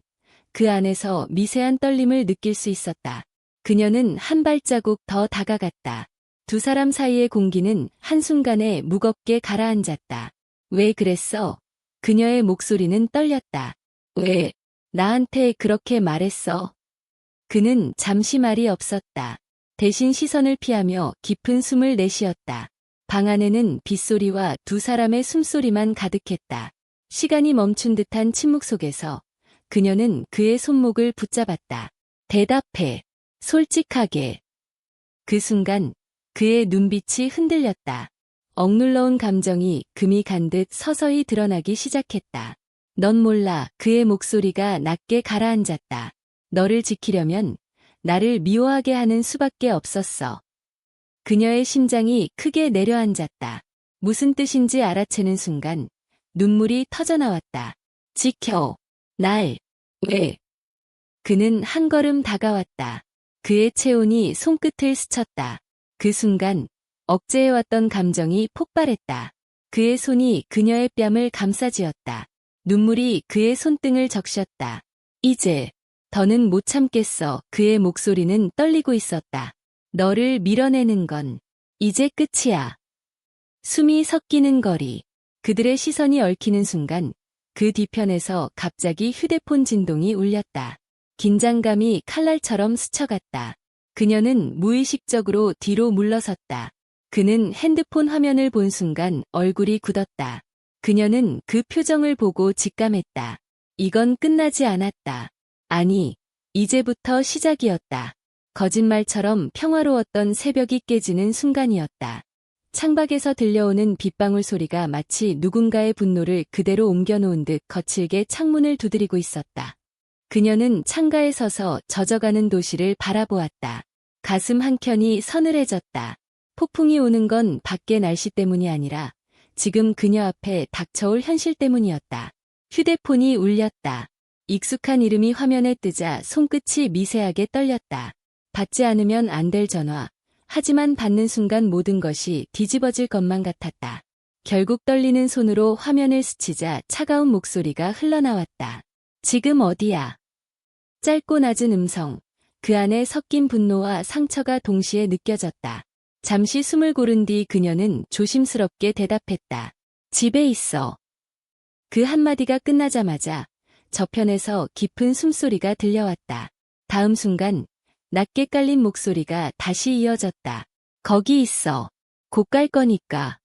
그 안에서 미세한 떨림을 느낄 수 있었다. 그녀는 한 발자국 더 다가갔다. 두 사람 사이의 공기는 한순간에 무겁게 가라앉았다. 왜 그랬어? 그녀의 목소리는 떨렸다. 왜? 나한테 그렇게 말했어? 그는 잠시 말이 없었다. 대신 시선을 피하며 깊은 숨을 내쉬었다. 방 안에는 빗소리와 두 사람의 숨소리만 가득했다. 시간이 멈춘 듯한 침묵 속에서 그녀는 그의 손목을 붙잡았다. 대답해. 솔직하게. 그 순간 그의 눈빛이 흔들렸다. 억눌러온 감정이 금이 간 듯 서서히 드러나기 시작했다. 넌 몰라. 그의 목소리가 낮게 가라앉았다. 너를 지키려면 나를 미워하게 하는 수밖에 없었어. 그녀의 심장이 크게 내려앉았다. 무슨 뜻인지 알아채는 순간 눈물이 터져나왔다. 지켜. 날. 왜? 그는 한 걸음 다가왔다. 그의 체온이 손끝을 스쳤다. 그 순간 억제해왔던 감정이 폭발했다. 그의 손이 그녀의 뺨을 감싸쥐었다. 눈물이 그의 손등을 적셨다. 이제 더는 못 참겠어. 그의 목소리는 떨리고 있었다. 너를 밀어내는 건 이제 끝이야. 숨이 섞이는 거리. 그들의 시선이 얽히는 순간 그 뒤편에서 갑자기 휴대폰 진동이 울렸다. 긴장감이 칼날처럼 스쳐갔다. 그녀는 무의식적으로 뒤로 물러섰다. 그는 핸드폰 화면을 본 순간 얼굴이 굳었다. 그녀는 그 표정을 보고 직감했다. 이건 끝나지 않았다. 아니, 이제부터 시작이었다. 거짓말처럼 평화로웠던 새벽이 깨지는 순간이었다. 창밖에서 들려오는 빗방울 소리가 마치 누군가의 분노를 그대로 옮겨놓은 듯 거칠게 창문을 두드리고 있었다. 그녀는 창가에 서서 젖어가는 도시를 바라보았다. 가슴 한켠이 서늘해졌다. 폭풍이 오는 건 밖의 날씨 때문이 아니라 지금 그녀 앞에 닥쳐올 현실 때문이었다. 휴대폰이 울렸다. 익숙한 이름이 화면에 뜨자 손끝이 미세하게 떨렸다. 받지 않으면 안 될 전화. 하지만 받는 순간 모든 것이 뒤집어질 것만 같았다. 결국 떨리는 손으로 화면을 스치자 차가운 목소리가 흘러나왔다. 지금 어디야? 짧고 낮은 음성. 그 안에 섞인 분노와 상처가 동시에 느껴졌다. 잠시 숨을 고른 뒤 그녀는 조심스럽게 대답했다. 집에 있어. 그 한마디가 끝나자마자 저편에서 깊은 숨소리가 들려왔다. 다음 순간 낮게 깔린 목소리가 다시 이어졌다. 거기 있어. 곧 갈 거니까.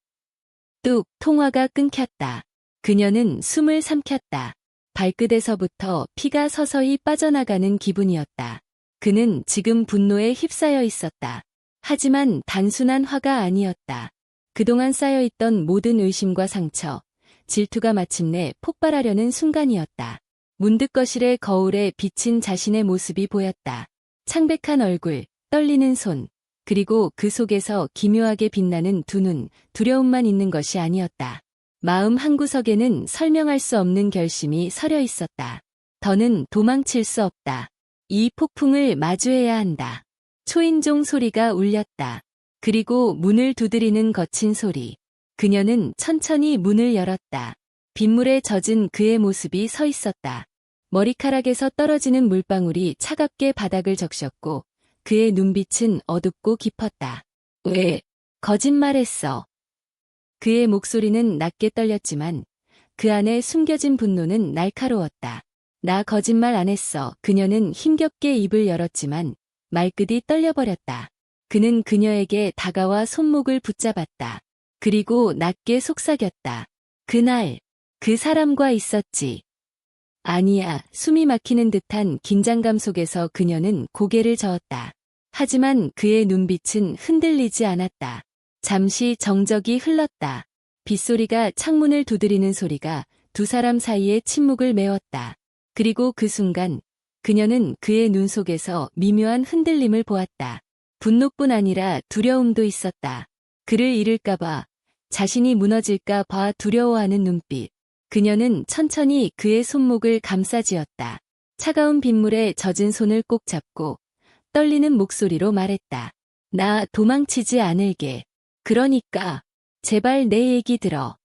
뚝, 통화가 끊겼다. 그녀는 숨을 삼켰다. 발끝에서부터 피가 서서히 빠져나가는 기분이었다. 그는 지금 분노에 휩싸여 있었다. 하지만 단순한 화가 아니었다. 그동안 쌓여있던 모든 의심과 상처, 질투가 마침내 폭발하려는 순간이었다. 문득 거실의 거울에 비친 자신의 모습이 보였다. 창백한 얼굴, 떨리는 손, 그리고 그 속에서 기묘하게 빛나는 두 눈, 두려움만 있는 것이 아니었다. 마음 한구석에는 설명할 수 없는 결심이 서려 있었다. 더는 도망칠 수 없다. 이 폭풍을 마주해야 한다. 초인종 소리가 울렸다. 그리고 문을 두드리는 거친 소리. 그녀는 천천히 문을 열었다. 빗물에 젖은 그의 모습이 서 있었다. 머리카락에서 떨어지는 물방울이 차갑게 바닥을 적셨고 그의 눈빛은 어둡고 깊었다. 왜? 거짓말했어. 그의 목소리는 낮게 떨렸지만 그 안에 숨겨진 분노는 날카로웠다. 나 거짓말 안 했어. 그녀는 힘겹게 입을 열었지만 말끝이 떨려버렸다. 그는 그녀에게 다가와 손목을 붙잡았다. 그리고 낮게 속삭였다. 그날 그 사람과 있었지. 아니야. 숨이 막히는 듯한 긴장감 속에서 그녀는 고개를 저었다. 하지만 그의 눈빛은 흔들리지 않았다. 잠시 정적이 흘렀다. 빗소리가 창문을 두드리는 소리가 두 사람 사이의 침묵을 메웠다. 그리고 그 순간 그녀는 그의 눈 속에서 미묘한 흔들림을 보았다. 분노뿐 아니라 두려움도 있었다. 그를 잃을까봐, 자신이 무너질까 봐 두려워하는 눈빛. 그녀는 천천히 그의 손목을 감싸쥐었다. 차가운 빗물에 젖은 손을 꼭 잡고 떨리는 목소리로 말했다. 나 도망치지 않을게. 그러니까 제발 내 얘기 들어.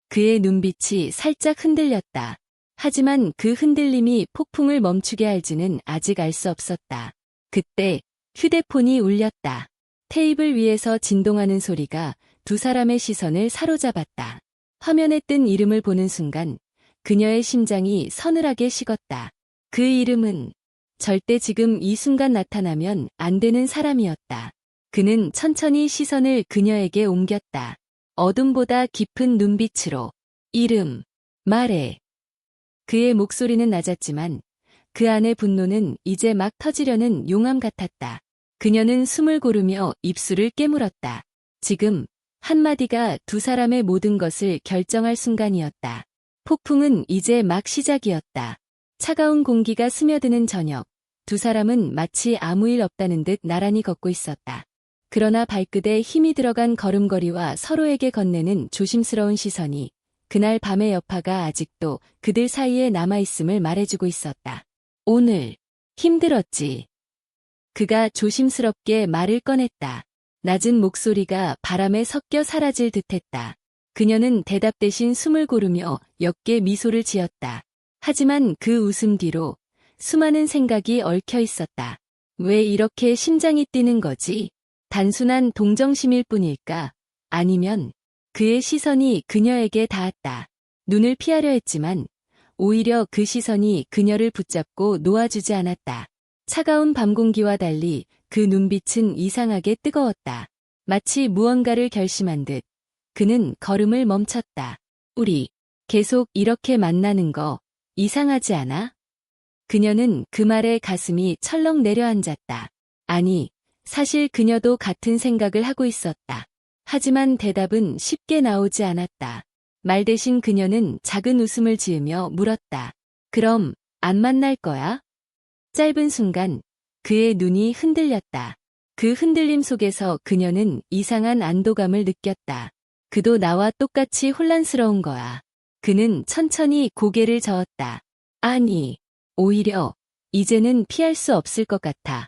그의 눈빛이 살짝 흔들렸다. 하지만 그 흔들림이 폭풍을 멈추게 할지는 아직 알 수 없었다. 그때 휴대폰이 울렸다. 테이블 위에서 진동하는 소리가 두 사람의 시선을 사로잡았다. 화면에 뜬 이름을 보는 순간 그녀의 심장이 서늘하게 식었다. 그 이름은 절대 지금 이 순간 나타나면 안 되는 사람이었다. 그는 천천히 시선을 그녀에게 옮겼다. 어둠보다 깊은 눈빛으로. 이름, 말해. 그의 목소리는 낮았지만 그 안의 분노는 이제 막 터지려는 용암 같았다. 그녀는 숨을 고르며 입술을 깨물었다. 지금 한마디가 두 사람의 모든 것을 결정할 순간이었다. 폭풍은 이제 막 시작이었다. 차가운 공기가 스며드는 저녁, 두 사람은 마치 아무 일 없다는 듯 나란히 걷고 있었다. 그러나 발끝에 힘이 들어간 걸음걸이와 서로에게 건네는 조심스러운 시선이 그날 밤의 여파가 아직도 그들 사이에 남아있음을 말해주고 있었다. 오늘 힘들었지. 그가 조심스럽게 말을 꺼냈다. 낮은 목소리가 바람에 섞여 사라질 듯했다. 그녀는 대답 대신 숨을 고르며 옅게 미소를 지었다. 하지만 그 웃음 뒤로 수많은 생각이 얽혀 있었다. 왜 이렇게 심장이 뛰는 거지? 단순한 동정심일 뿐일까? 아니면 그의 시선이 그녀에게 닿았다. 눈을 피하려 했지만 오히려 그 시선이 그녀를 붙잡고 놓아주지 않았다. 차가운 밤 공기와 달리 그 눈빛은 이상하게 뜨거웠다. 마치 무언가를 결심한 듯 그는 걸음을 멈췄다. 우리 계속 이렇게 만나는 거 이상하지 않아? 그녀는 그 말에 가슴이 철렁 내려앉았다. 아니, 사실 그녀도 같은 생각을 하고 있었다. 하지만 대답은 쉽게 나오지 않았다. 말 대신 그녀는 작은 웃음을 지으며 물었다. 그럼 안 만날 거야? 짧은 순간 그의 눈이 흔들렸다. 그 흔들림 속에서 그녀는 이상한 안도감을 느꼈다. 그도 나와 똑같이 혼란스러운 거야. 그는 천천히 고개를 저었다. 아니, 오히려 이제는 피할 수 없을 것 같아.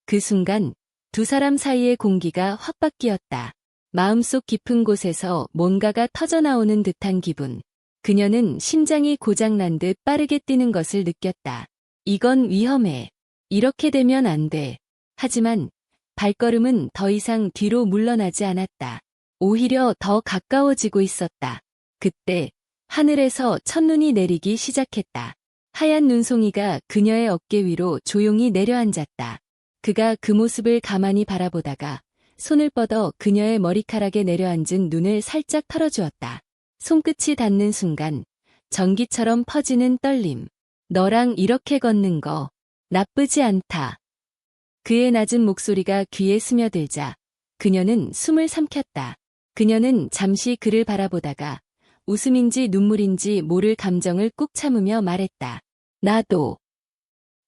그 순간 두 사람 사이의 공기가 확 바뀌었다. 마음속 깊은 곳에서 뭔가가 터져나오는 듯한 기분. 그녀는 심장이 고장난 듯 빠르게 뛰는 것을 느꼈다. 이건 위험해. 이렇게 되면 안 돼. 하지만 발걸음은 더 이상 뒤로 물러나지 않았다. 오히려 더 가까워지고 있었다. 그때 하늘에서 첫눈이 내리기 시작했다. 하얀 눈송이가 그녀의 어깨 위로 조용히 내려앉았다. 그가 그 모습을 가만히 바라보다가 손을 뻗어 그녀의 머리카락에 내려앉은 눈을 살짝 털어주었다. 손끝이 닿는 순간 전기처럼 퍼지는 떨림. 너랑 이렇게 걷는 거 나쁘지 않다. 그의 낮은 목소리가 귀에 스며들자 그녀는 숨을 삼켰다. 그녀는 잠시 그를 바라보다가 웃음인지 눈물인지 모를 감정을 꾹 참으며 말했다. 나도.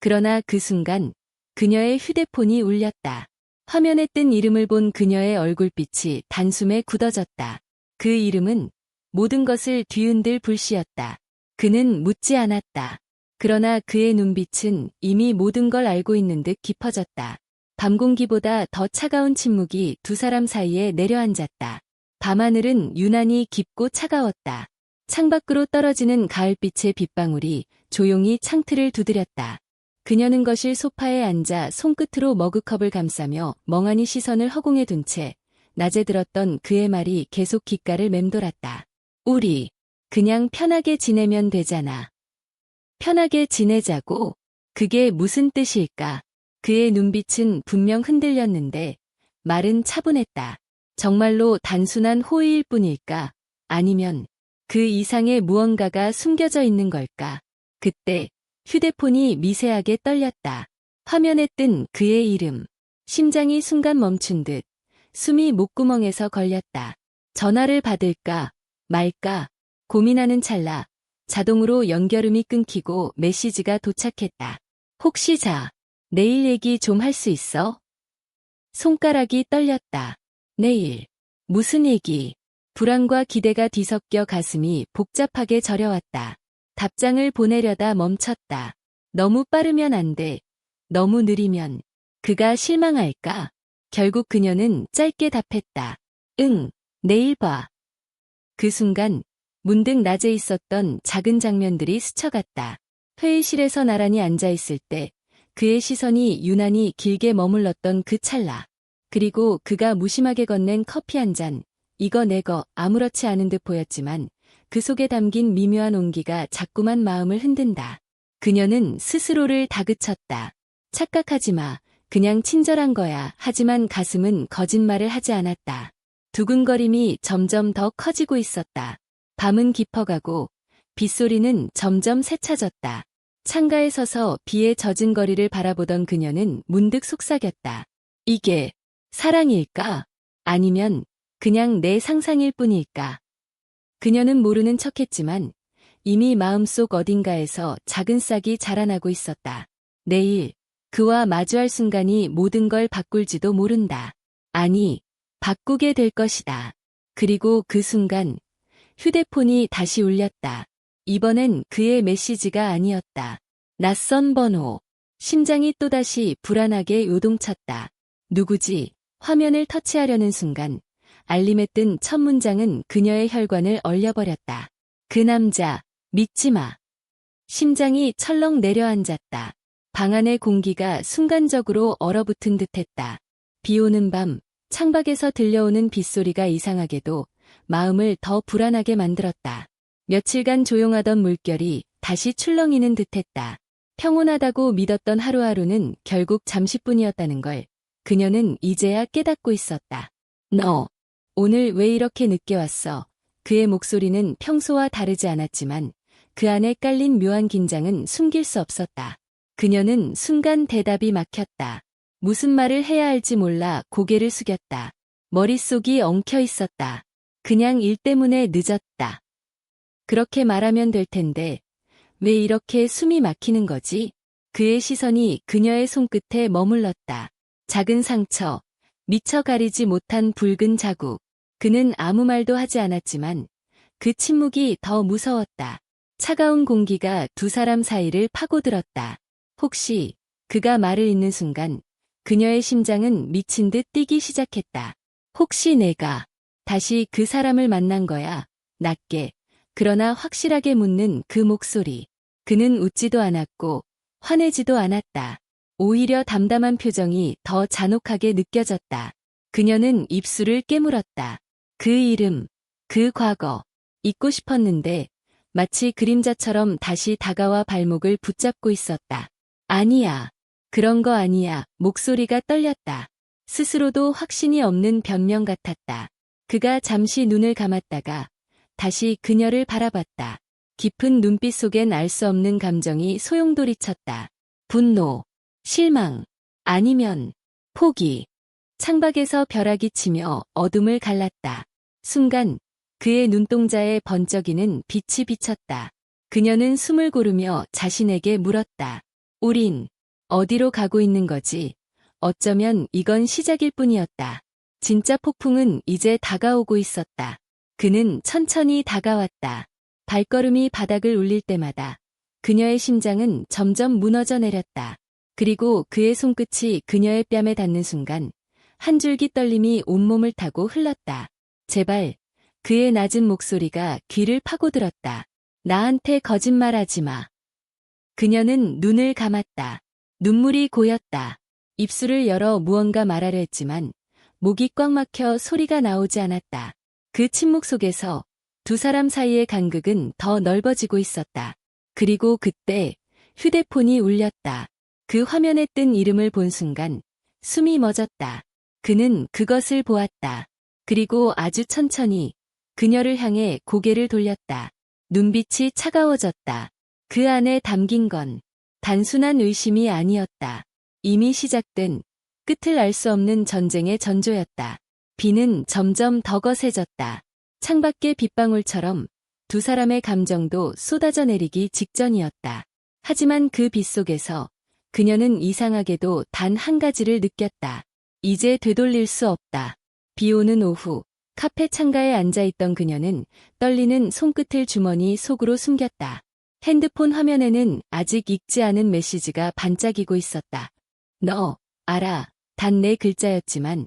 그러나 그 순간 그녀의 휴대폰이 울렸다. 화면에 뜬 이름을 본 그녀의 얼굴빛이 단숨에 굳어졌다. 그 이름은 모든 것을 뒤흔들 불씨였다. 그는 묻지 않았다. 그러나 그의 눈빛은 이미 모든 걸 알고 있는 듯 깊어졌다. 밤 공기보다 더 차가운 침묵이 두 사람 사이에 내려앉았다. 밤하늘은 유난히 깊고 차가웠다. 창밖으로 떨어지는 가을빛의 빗방울이 조용히 창틀을 두드렸다. 그녀는 거실 소파에 앉아 손끝으로 머그컵을 감싸며 멍하니 시선을 허공에 둔 채 낮에 들었던 그의 말이 계속 귓가를 맴돌았다. 우리 그냥 편하게 지내면 되잖아. 편하게 지내자고? 그게 무슨 뜻일까? 그의 눈빛은 분명 흔들렸는데 말은 차분했다. 정말로 단순한 호의일 뿐일까? 아니면 그 이상의 무언가가 숨겨져 있는 걸까? 그때 휴대폰이 미세하게 떨렸다. 화면에 뜬 그의 이름. 심장이 순간 멈춘 듯 숨이 목구멍에서 걸렸다. 전화를 받을까 말까 고민하는 찰나 자동으로 연결음이 끊기고 메시지가 도착했다. 혹시 내일 얘기 좀 할 수 있어? 손가락이 떨렸다. 내일. 무슨 얘기? 불안과 기대가 뒤섞여 가슴이 복잡하게 저려왔다. 답장을 보내려다 멈췄다. 너무 빠르면 안 돼. 너무 느리면 그가 실망할까? 결국 그녀는 짧게 답했다. 응, 내일 봐. 그 순간 문득 낮에 있었던 작은 장면들이 스쳐갔다. 회의실에서 나란히 앉아있을 때 그의 시선이 유난히 길게 머물렀던 그 찰나. 그리고 그가 무심하게 건넨 커피 한 잔. 이거 내거 아무렇지 않은 듯 보였지만 그 속에 담긴 미묘한 온기가 자꾸만 마음을 흔든다. 그녀는 스스로를 다그쳤다. 착각하지 마. 그냥 친절한 거야. 하지만 가슴은 거짓말을 하지 않았다. 두근거림이 점점 더 커지고 있었다. 밤은 깊어가고 빗소리는 점점 세차졌다. 창가에 서서 비에 젖은 거리를 바라보던 그녀는 문득 속삭였다. 이게 사랑일까? 아니면 그냥 내 상상일 뿐일까? 그녀는 모르는 척했지만 이미 마음속 어딘가에서 작은 싹이 자라나고 있었다. 내일 그와 마주할 순간이 모든 걸 바꿀지도 모른다. 아니, 바꾸게 될 것이다. 그리고 그 순간 휴대폰이 다시 울렸다. 이번엔 그의 메시지가 아니었다. 낯선 번호. 심장이 또다시 불안하게 요동쳤다. 누구지? 화면을 터치하려는 순간 알림에 뜬 첫 문장은 그녀의 혈관을 얼려버렸다. 그 남자, 믿지 마. 심장이 철렁 내려앉았다. 방 안의 공기가 순간적으로 얼어붙은 듯했다. 비 오는 밤, 창밖에서 들려오는 빗소리가 이상하게도 마음을 더 불안하게 만들었다. 며칠간 조용하던 물결이 다시 출렁이는 듯했다. 평온하다고 믿었던 하루하루는 결국 잠시뿐이었다는 걸 그녀는 이제야 깨닫고 있었다. 너, 오늘 왜 이렇게 늦게 왔어? 그의 목소리는 평소와 다르지 않았지만 그 안에 깔린 묘한 긴장은 숨길 수 없었다. 그녀는 순간 대답이 막혔다. 무슨 말을 해야 할지 몰라 고개를 숙였다. 머릿속이 엉켜 있었다. 그냥 일 때문에 늦었다. 그렇게 말하면 될 텐데 왜 이렇게 숨이 막히는 거지? 그의 시선이 그녀의 손끝에 머물렀다. 작은 상처, 미처 가리지 못한 붉은 자국. 그는 아무 말도 하지 않았지만 그 침묵이 더 무서웠다. 차가운 공기가 두 사람 사이를 파고들었다. 혹시 그가 말을 잇는 순간 그녀의 심장은 미친 듯 뛰기 시작했다. 혹시 내가 다시 그 사람을 만난 거야? 낮게, 그러나 확실하게 묻는 그 목소리. 그는 웃지도 않았고 화내지도 않았다. 오히려 담담한 표정이 더 잔혹하게 느껴졌다. 그녀는 입술을 깨물었다. 그 이름, 그 과거, 잊고 싶었는데 마치 그림자처럼 다시 다가와 발목을 붙잡고 있었다. 아니야. 그런 거 아니야. 목소리가 떨렸다. 스스로도 확신이 없는 변명 같았다. 그가 잠시 눈을 감았다가 다시 그녀를 바라봤다. 깊은 눈빛 속엔 알 수 없는 감정이 소용돌이쳤다. 분노, 실망, 아니면 포기. 창밖에서 벼락이 치며 어둠을 갈랐다. 순간 그의 눈동자에 번쩍이는 빛이 비쳤다. 그녀는 숨을 고르며 자신에게 물었다. 우린 어디로 가고 있는 거지? 어쩌면 이건 시작일 뿐이었다. 진짜 폭풍은 이제 다가오고 있었다. 그는 천천히 다가왔다. 발걸음이 바닥을 울릴 때마다 그녀의 심장은 점점 무너져 내렸다. 그리고 그의 손끝이 그녀의 뺨에 닿는 순간 한 줄기 떨림이 온몸을 타고 흘렀다. 제발. 그의 낮은 목소리가 귀를 파고들었다. 나한테 거짓말하지 마. 그녀는 눈을 감았다. 눈물이 고였다. 입술을 열어 무언가 말하려 했지만 목이 꽉 막혀 소리가 나오지 않았다. 그 침묵 속에서 두 사람 사이의 간극은 더 넓어지고 있었다. 그리고 그때 휴대폰이 울렸다. 그 화면에 뜬 이름을 본 순간 숨이 멎었다. 그는 그것을 보았다. 그리고 아주 천천히 그녀를 향해 고개를 돌렸다. 눈빛이 차가워졌다. 그 안에 담긴 건 단순한 의심이 아니었다. 이미 시작된 끝을 알 수 없는 전쟁의 전조였다. 비는 점점 더 거세졌다. 창밖의 빗방울처럼 두 사람의 감정도 쏟아져 내리기 직전이었다. 하지만 그 빛 속에서 그녀는 이상하게도 단 한 가지를 느꼈다. 이제 되돌릴 수 없다. 비 오는 오후, 카페 창가에 앉아있던 그녀는 떨리는 손끝을 주머니 속으로 숨겼다. 핸드폰 화면에는 아직 읽지 않은 메시지가 반짝이고 있었다. 너, 알아. 단 네 글자였지만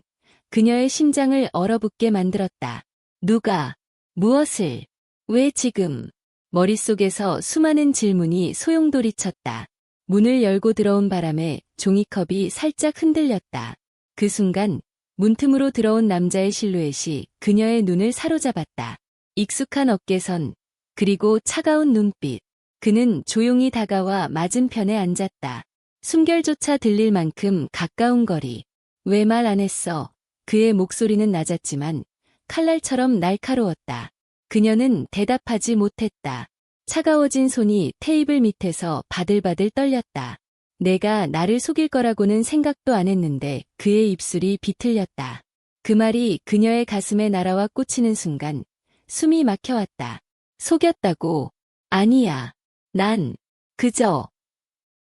그녀의 심장을 얼어붙게 만들었다. 누가, 무엇을, 왜 지금? 머릿속에서 수많은 질문이 소용돌이쳤다. 문을 열고 들어온 바람에 종이컵이 살짝 흔들렸다. 그 순간 문틈으로 들어온 남자의 실루엣이 그녀의 눈을 사로잡았다. 익숙한 어깨선, 그리고 차가운 눈빛. 그는 조용히 다가와 맞은편에 앉았다. 숨결조차 들릴 만큼 가까운 거리. 왜 말 안 했어? 그의 목소리는 낮았지만 칼날처럼 날카로웠다. 그녀는 대답하지 못했다. 차가워진 손이 테이블 밑에서 바들바들 떨렸다. 내가 나를 속일 거라고는 생각도 안 했는데 그의 입술이 비틀렸다. 그 말이 그녀의 가슴에 날아와 꽂히는 순간 숨이 막혀왔다. 속였다고? 아니야. 난 그저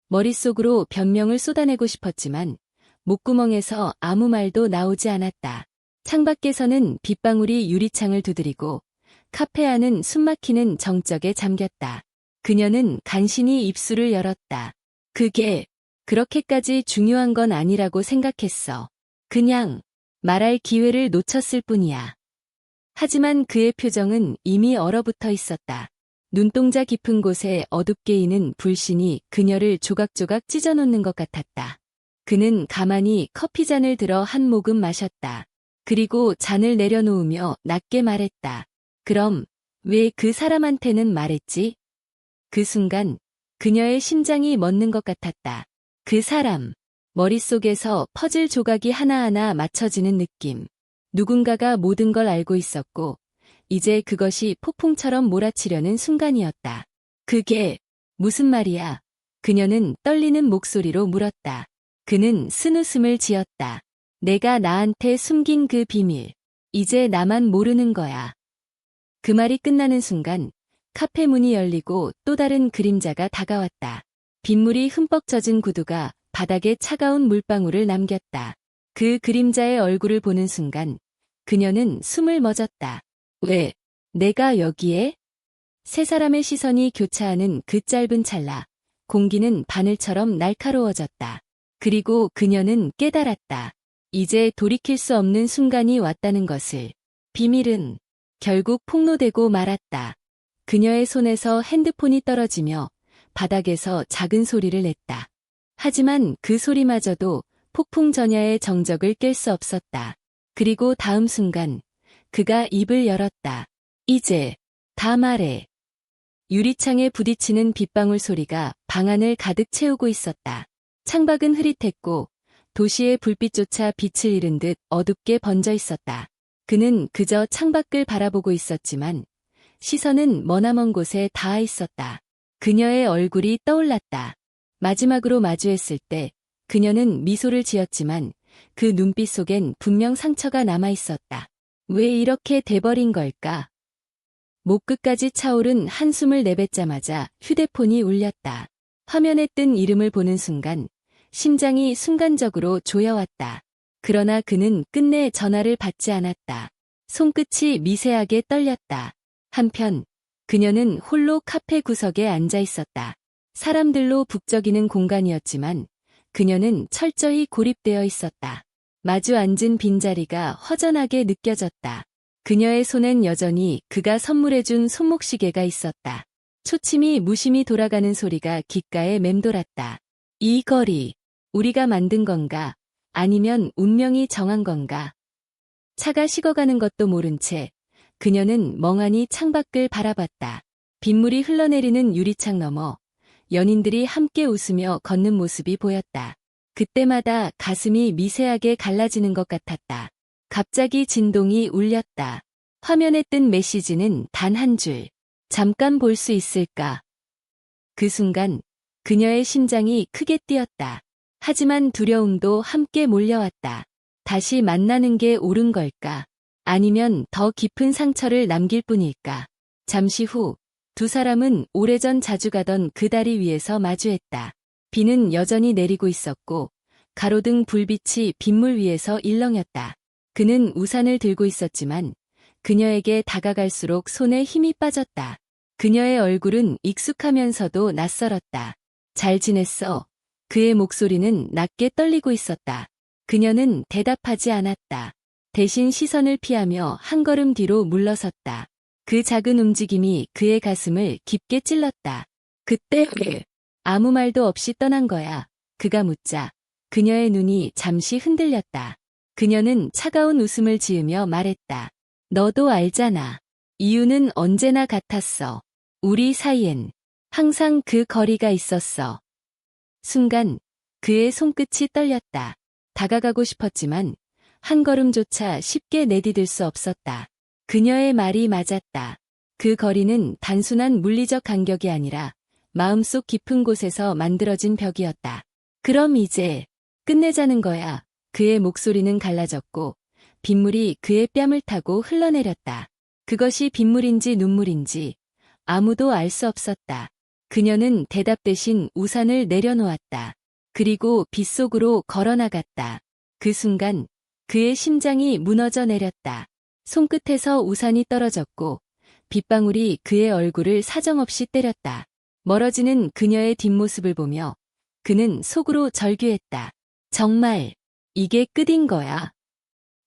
머릿속으로 변명을 쏟아내고 싶었지만 목구멍에서 아무 말도 나오지 않았다. 창밖에서는 빗방울이 유리창을 두드리고 카페 안은 숨막히는 정적에 잠겼다. 그녀는 간신히 입술을 열었다. 그게 그렇게까지 중요한 건 아니라고 생각했어. 그냥 말할 기회를 놓쳤을 뿐이야. 하지만 그의 표정은 이미 얼어붙어 있었다. 눈동자 깊은 곳에 어둡게 이는 불신이 그녀를 조각조각 찢어놓는 것 같았다. 그는 가만히 커피잔을 들어 한 모금 마셨다. 그리고 잔을 내려놓으며 낮게 말했다. 그럼 왜 그 사람한테는 말했지? 그 순간 그녀의 심장이 멎는 것 같았다. 그 사람. 머릿속에서 퍼즐 조각이 하나하나 맞춰지는 느낌. 누군가가 모든 걸 알고 있었고 이제 그것이 폭풍처럼 몰아치려는 순간이었다. 그게 무슨 말이야? 그녀는 떨리는 목소리로 물었다. 그는 쓴웃음을 지었다. 내가 나한테 숨긴 그 비밀. 이제 나만 모르는 거야. 그 말이 끝나는 순간 카페 문이 열리고 또 다른 그림자가 다가왔다. 빗물이 흠뻑 젖은 구두가 바닥에 차가운 물방울을 남겼다. 그 그림자의 얼굴을 보는 순간 그녀는 숨을 멎었다. 왜? 내가 여기에? 세 사람의 시선이 교차하는 그 짧은 찰나, 공기는 바늘처럼 날카로워졌다. 그리고 그녀는 깨달았다. 이제 돌이킬 수 없는 순간이 왔다는 것을. 비밀은 결국 폭로되고 말았다. 그녀의 손에서 핸드폰이 떨어지며 바닥에서 작은 소리를 냈다. 하지만 그 소리마저도 폭풍 전야의 정적을 깰 수 없었다. 그리고 다음 순간 그가 입을 열었다. 이제 다 말해. 유리창에 부딪히는 빗방울 소리가 방 안을 가득 채우고 있었다. 창밖은 흐릿했고 도시의 불빛조차 빛을 잃은 듯 어둡게 번져 있었다. 그는 그저 창밖을 바라보고 있었지만 시선은 머나먼 곳에 닿아 있었다. 그녀의 얼굴이 떠올랐다. 마지막으로 마주했을 때 그녀는 미소를 지었지만 그 눈빛 속엔 분명 상처가 남아 있었다. 왜 이렇게 돼버린 걸까? 목 끝까지 차오른 한숨을 내뱉자마자 휴대폰이 울렸다. 화면에 뜬 이름을 보는 순간 심장이 순간적으로 조여왔다. 그러나 그는 끝내 전화를 받지 않았다. 손끝이 미세하게 떨렸다. 한편 그녀는 홀로 카페 구석에 앉아 있었다. 사람들로 북적이는 공간이었지만 그녀는 철저히 고립되어 있었다. 마주 앉은 빈자리가 허전하게 느껴졌다. 그녀의 손엔 여전히 그가 선물해준 손목시계가 있었다. 초침이 무심히 돌아가는 소리가 귓가에 맴돌았다. 이 거리, 우리가 만든 건가? 아니면 운명이 정한 건가? 차가 식어가는 것도 모른 채 그녀는 멍하니 창밖을 바라봤다. 빗물이 흘러내리는 유리창 너머 연인들이 함께 웃으며 걷는 모습이 보였다. 그때마다 가슴이 미세하게 갈라지는 것 같았다. 갑자기 진동이 울렸다. 화면에 뜬 메시지는 단 한 줄. 잠깐 볼 수 있을까? 그 순간 그녀의 심장이 크게 뛰었다. 하지만 두려움도 함께 몰려왔다. 다시 만나는 게 옳은 걸까? 아니면 더 깊은 상처를 남길 뿐일까? 잠시 후 두 사람은 오래전 자주 가던 그 다리 위에서 마주했다. 비는 여전히 내리고 있었고 가로등 불빛이 빗물 위에서 일렁였다. 그는 우산을 들고 있었지만 그녀에게 다가갈수록 손에 힘이 빠졌다. 그녀의 얼굴은 익숙하면서도 낯설었다. 잘 지냈어? 그의 목소리는 낮게 떨리고 있었다. 그녀는 대답하지 않았다. 대신 시선을 피하며 한 걸음 뒤로 물러섰다. 그 작은 움직임이 그의 가슴을 깊게 찔렀다. 그때 아무 말도 없이 떠난 거야. 그가 묻자 그녀의 눈이 잠시 흔들렸다. 그녀는 차가운 웃음을 지으며 말했다. 너도 알잖아. 이유는 언제나 같았어. 우리 사이엔 항상 그 거리가 있었어. 순간 그의 손끝이 떨렸다. 다가가고 싶었지만 한 걸음조차 쉽게 내디딜 수 없었다. 그녀의 말이 맞았다. 그 거리는 단순한 물리적 간격이 아니라 마음속 깊은 곳에서 만들어진 벽이었다. 그럼 이제 끝내자는 거야. 그의 목소리는 갈라졌고 빗물이 그의 뺨을 타고 흘러내렸다. 그것이 빗물인지 눈물인지 아무도 알 수 없었다. 그녀는 대답 대신 우산을 내려놓았다. 그리고 빗속으로 걸어나갔다. 그 순간 그의 심장이 무너져 내렸다. 손끝에서 우산이 떨어졌고 빗방울이 그의 얼굴을 사정없이 때렸다. 멀어지는 그녀의 뒷모습을 보며 그는 속으로 절규했다. 정말 이게 끝인 거야.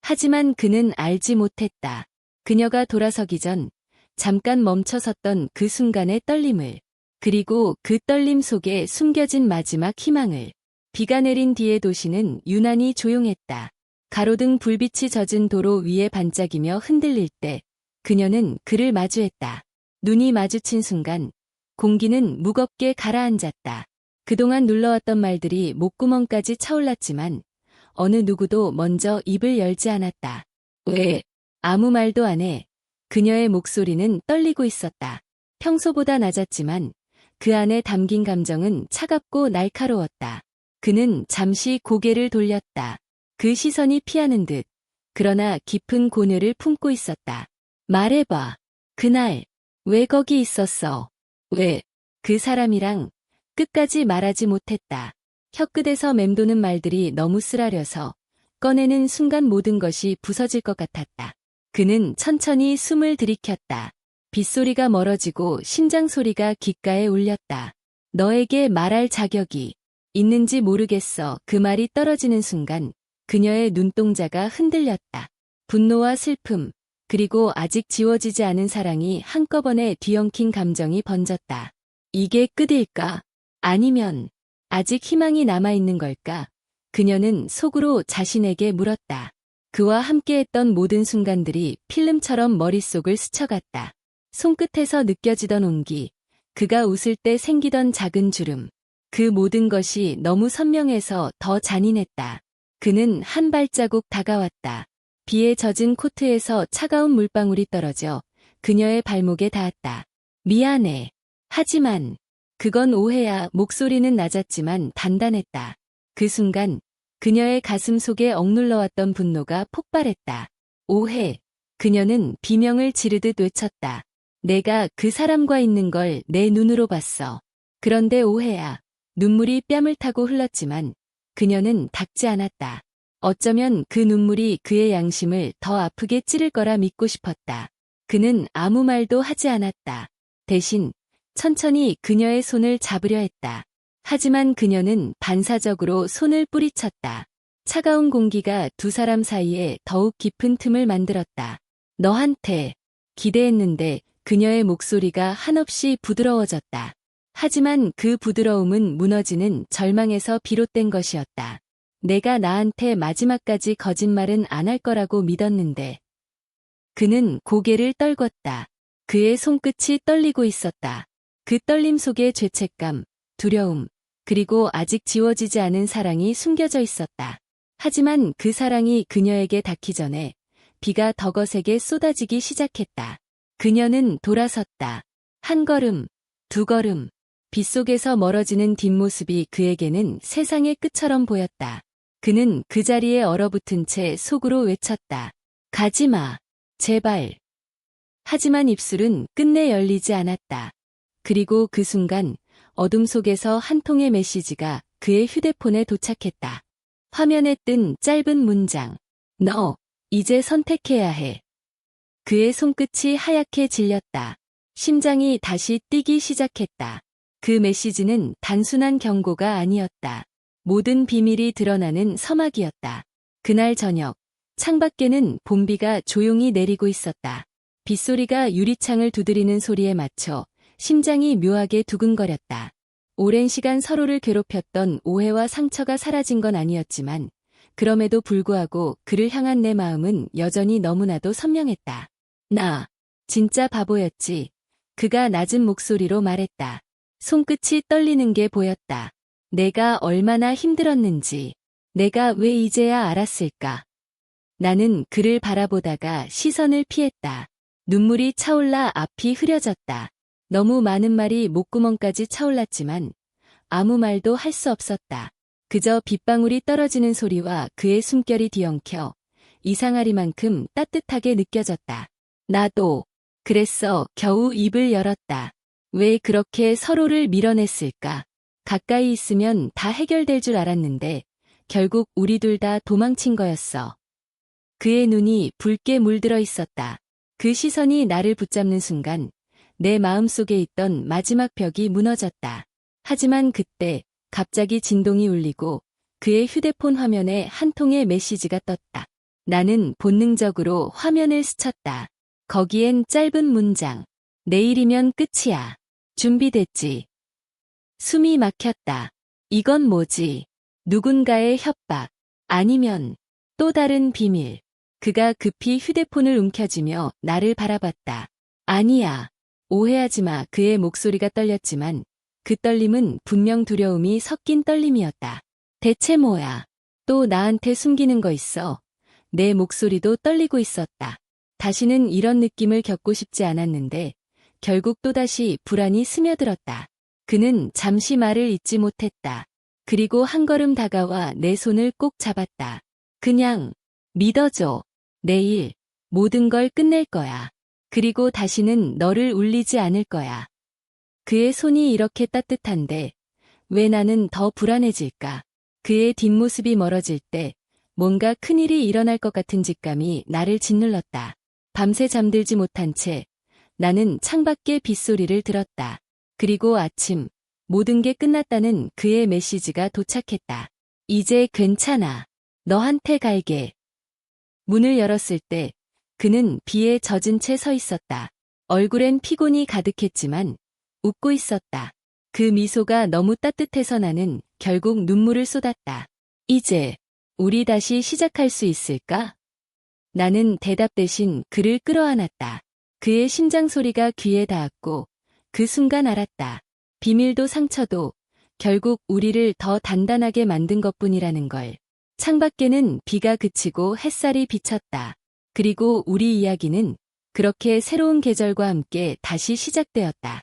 하지만 그는 알지 못했다. 그녀가 돌아서기 전 잠깐 멈춰섰던 그 순간의 떨림을, 그리고 그 떨림 속에 숨겨진 마지막 희망을. 비가 내린 뒤의 도시는 유난히 조용했다. 가로등 불빛이 젖은 도로 위에 반짝이며 흔들릴 때 그녀는 그를 마주했다. 눈이 마주친 순간 공기는 무겁게 가라앉았다. 그동안 눌러왔던 말들이 목구멍까지 차올랐지만 어느 누구도 먼저 입을 열지 않았다. 왜? 아무 말도 안 해. 그녀의 목소리는 떨리고 있었다. 평소보다 낮았지만 그 안에 담긴 감정은 차갑고 날카로웠다. 그는 잠시 고개를 돌렸다. 그 시선이 피하는 듯. 그러나 깊은 고뇌를 품고 있었다. 말해봐. 그날 왜 거기 있었어? 왜? 그 사람이랑 끝까지 말하지 못했다. 혀끝에서 맴도는 말들이 너무 쓰라려서 꺼내는 순간 모든 것이 부서질 것 같았다. 그는 천천히 숨을 들이켰다. 빗소리가 멀어지고 심장 소리가 귓가에 울렸다. 너에게 말할 자격이 있는지 모르겠어. 그 말이 떨어지는 순간 그녀의 눈동자가 흔들렸다. 분노와 슬픔, 그리고 아직 지워지지 않은 사랑이 한꺼번에 뒤엉킨 감정이 번졌다. 이게 끝일까? 아니면 아직 희망이 남아있는 걸까? 그녀는 속으로 자신에게 물었다. 그와 함께했던 모든 순간들이 필름처럼 머릿속을 스쳐갔다. 손끝에서 느껴지던 온기, 그가 웃을 때 생기던 작은 주름, 그 모든 것이 너무 선명해서 더 잔인했다. 그는 한 발자국 다가왔다. 비에 젖은 코트에서 차가운 물방울이 떨어져 그녀의 발목에 닿았다. 미안해. 하지만 그건 오해야. 목소리는 낮았지만 단단했다. 그 순간 그녀의 가슴 속에 억눌러왔던 분노가 폭발했다. 오해. 그녀는 비명을 지르듯 외쳤다. 내가 그 사람과 있는 걸 내 눈으로 봤어. 그런데 오해야. 눈물이 뺨을 타고 흘렀지만 그녀는 닦지 않았다. 어쩌면 그 눈물이 그의 양심을 더 아프게 찌를 거라 믿고 싶었다. 그는 아무 말도 하지 않았다. 대신 천천히 그녀의 손을 잡으려 했다. 하지만 그녀는 반사적으로 손을 뿌리쳤다. 차가운 공기가 두 사람 사이에 더욱 깊은 틈을 만들었다. 너한테 기대했는데. 그녀의 목소리가 한없이 부드러워졌다. 하지만 그 부드러움은 무너지는 절망에서 비롯된 것이었다. 내가 나한테 마지막까지 거짓말은 안 할 거라고 믿었는데. 그는 고개를 떨궜다. 그의 손끝이 떨리고 있었다. 그 떨림 속에 죄책감, 두려움, 그리고 아직 지워지지 않은 사랑이 숨겨져 있었다. 하지만 그 사랑이 그녀에게 닿기 전에 비가 더 거세게 쏟아지기 시작했다. 그녀는 돌아섰다. 한 걸음, 두 걸음, 빗속에서 멀어지는 뒷모습이 그에게는 세상의 끝처럼 보였다. 그는 그 자리에 얼어붙은 채 속으로 외쳤다. 가지마. 제발. 하지만 입술은 끝내 열리지 않았다. 그리고 그 순간 어둠 속에서 한 통의 메시지가 그의 휴대폰에 도착했다. 화면에 뜬 짧은 문장. 너, 이제 선택해야 해. 그의 손끝이 하얗게 질렸다. 심장이 다시 뛰기 시작했다. 그 메시지는 단순한 경고가 아니었다. 모든 비밀이 드러나는 서막이었다. 그날 저녁, 창밖에는 봄비가 조용히 내리고 있었다. 빗소리가 유리창을 두드리는 소리에 맞춰 심장이 묘하게 두근거렸다. 오랜 시간 서로를 괴롭혔던 오해와 상처가 사라진 건 아니었지만 그럼에도 불구하고 그를 향한 내 마음은 여전히 너무나도 선명했다. 나 진짜 바보였지. 그가 낮은 목소리로 말했다. 손끝이 떨리는 게 보였다. 내가 얼마나 힘들었는지, 내가 왜 이제야 알았을까. 나는 그를 바라보다가 시선을 피했다. 눈물이 차올라 앞이 흐려졌다. 너무 많은 말이 목구멍까지 차올랐지만 아무 말도 할 수 없었다. 그저 빗방울이 떨어지는 소리와 그의 숨결이 뒤엉켜 이상하리만큼 따뜻하게 느껴졌다. 나도 그랬어. 겨우 입을 열었다. 왜 그렇게 서로를 밀어냈을까? 가까이 있으면 다 해결될 줄 알았는데 결국 우리 둘 다 도망친 거였어. 그의 눈이 붉게 물들어 있었다. 그 시선이 나를 붙잡는 순간 내 마음속에 있던 마지막 벽이 무너졌다. 하지만 그때 갑자기 진동이 울리고 그의 휴대폰 화면에 한 통의 메시지가 떴다. 나는 본능적으로 화면을 스쳤다. 거기엔 짧은 문장. 내일이면 끝이야. 준비됐지. 숨이 막혔다. 이건 뭐지? 누군가의 협박. 아니면 또 다른 비밀. 그가 급히 휴대폰을 움켜쥐며 나를 바라봤다. 아니야. 오해하지 마. 그의 목소리가 떨렸지만 그 떨림은 분명 두려움이 섞인 떨림이었다. 대체 뭐야? 또 나한테 숨기는 거 있어? 내 목소리도 떨리고 있었다. 다시는 이런 느낌을 겪고 싶지 않았는데 결국 또다시 불안이 스며들었다. 그는 잠시 말을 잇지 못했다. 그리고 한 걸음 다가와 내 손을 꼭 잡았다. 그냥 믿어줘. 내일 모든 걸 끝낼 거야. 그리고 다시는 너를 울리지 않을 거야. 그의 손이 이렇게 따뜻한데 왜 나는 더 불안해질까? 그의 뒷모습이 멀어질 때 뭔가 큰일이 일어날 것 같은 직감이 나를 짓눌렀다. 밤새 잠들지 못한 채 나는 창밖의 빗소리를 들었다. 그리고 아침, 모든 게 끝났다는 그의 메시지가 도착했다. 이제 괜찮아. 너한테 갈게. 문을 열었을 때 그는 비에 젖은 채 서 있었다. 얼굴엔 피곤이 가득했지만 웃고 있었다. 그 미소가 너무 따뜻해서 나는 결국 눈물을 쏟았다. 이제 우리 다시 시작할 수 있을까? 나는 대답 대신 그를 끌어안았다. 그의 심장 소리가 귀에 닿았고 그 순간 알았다. 비밀도 상처도 결국 우리를 더 단단하게 만든 것뿐이라는 걸. 창밖에는 비가 그치고 햇살이 비쳤다. 그리고 우리 이야기는 그렇게 새로운 계절과 함께 다시 시작되었다.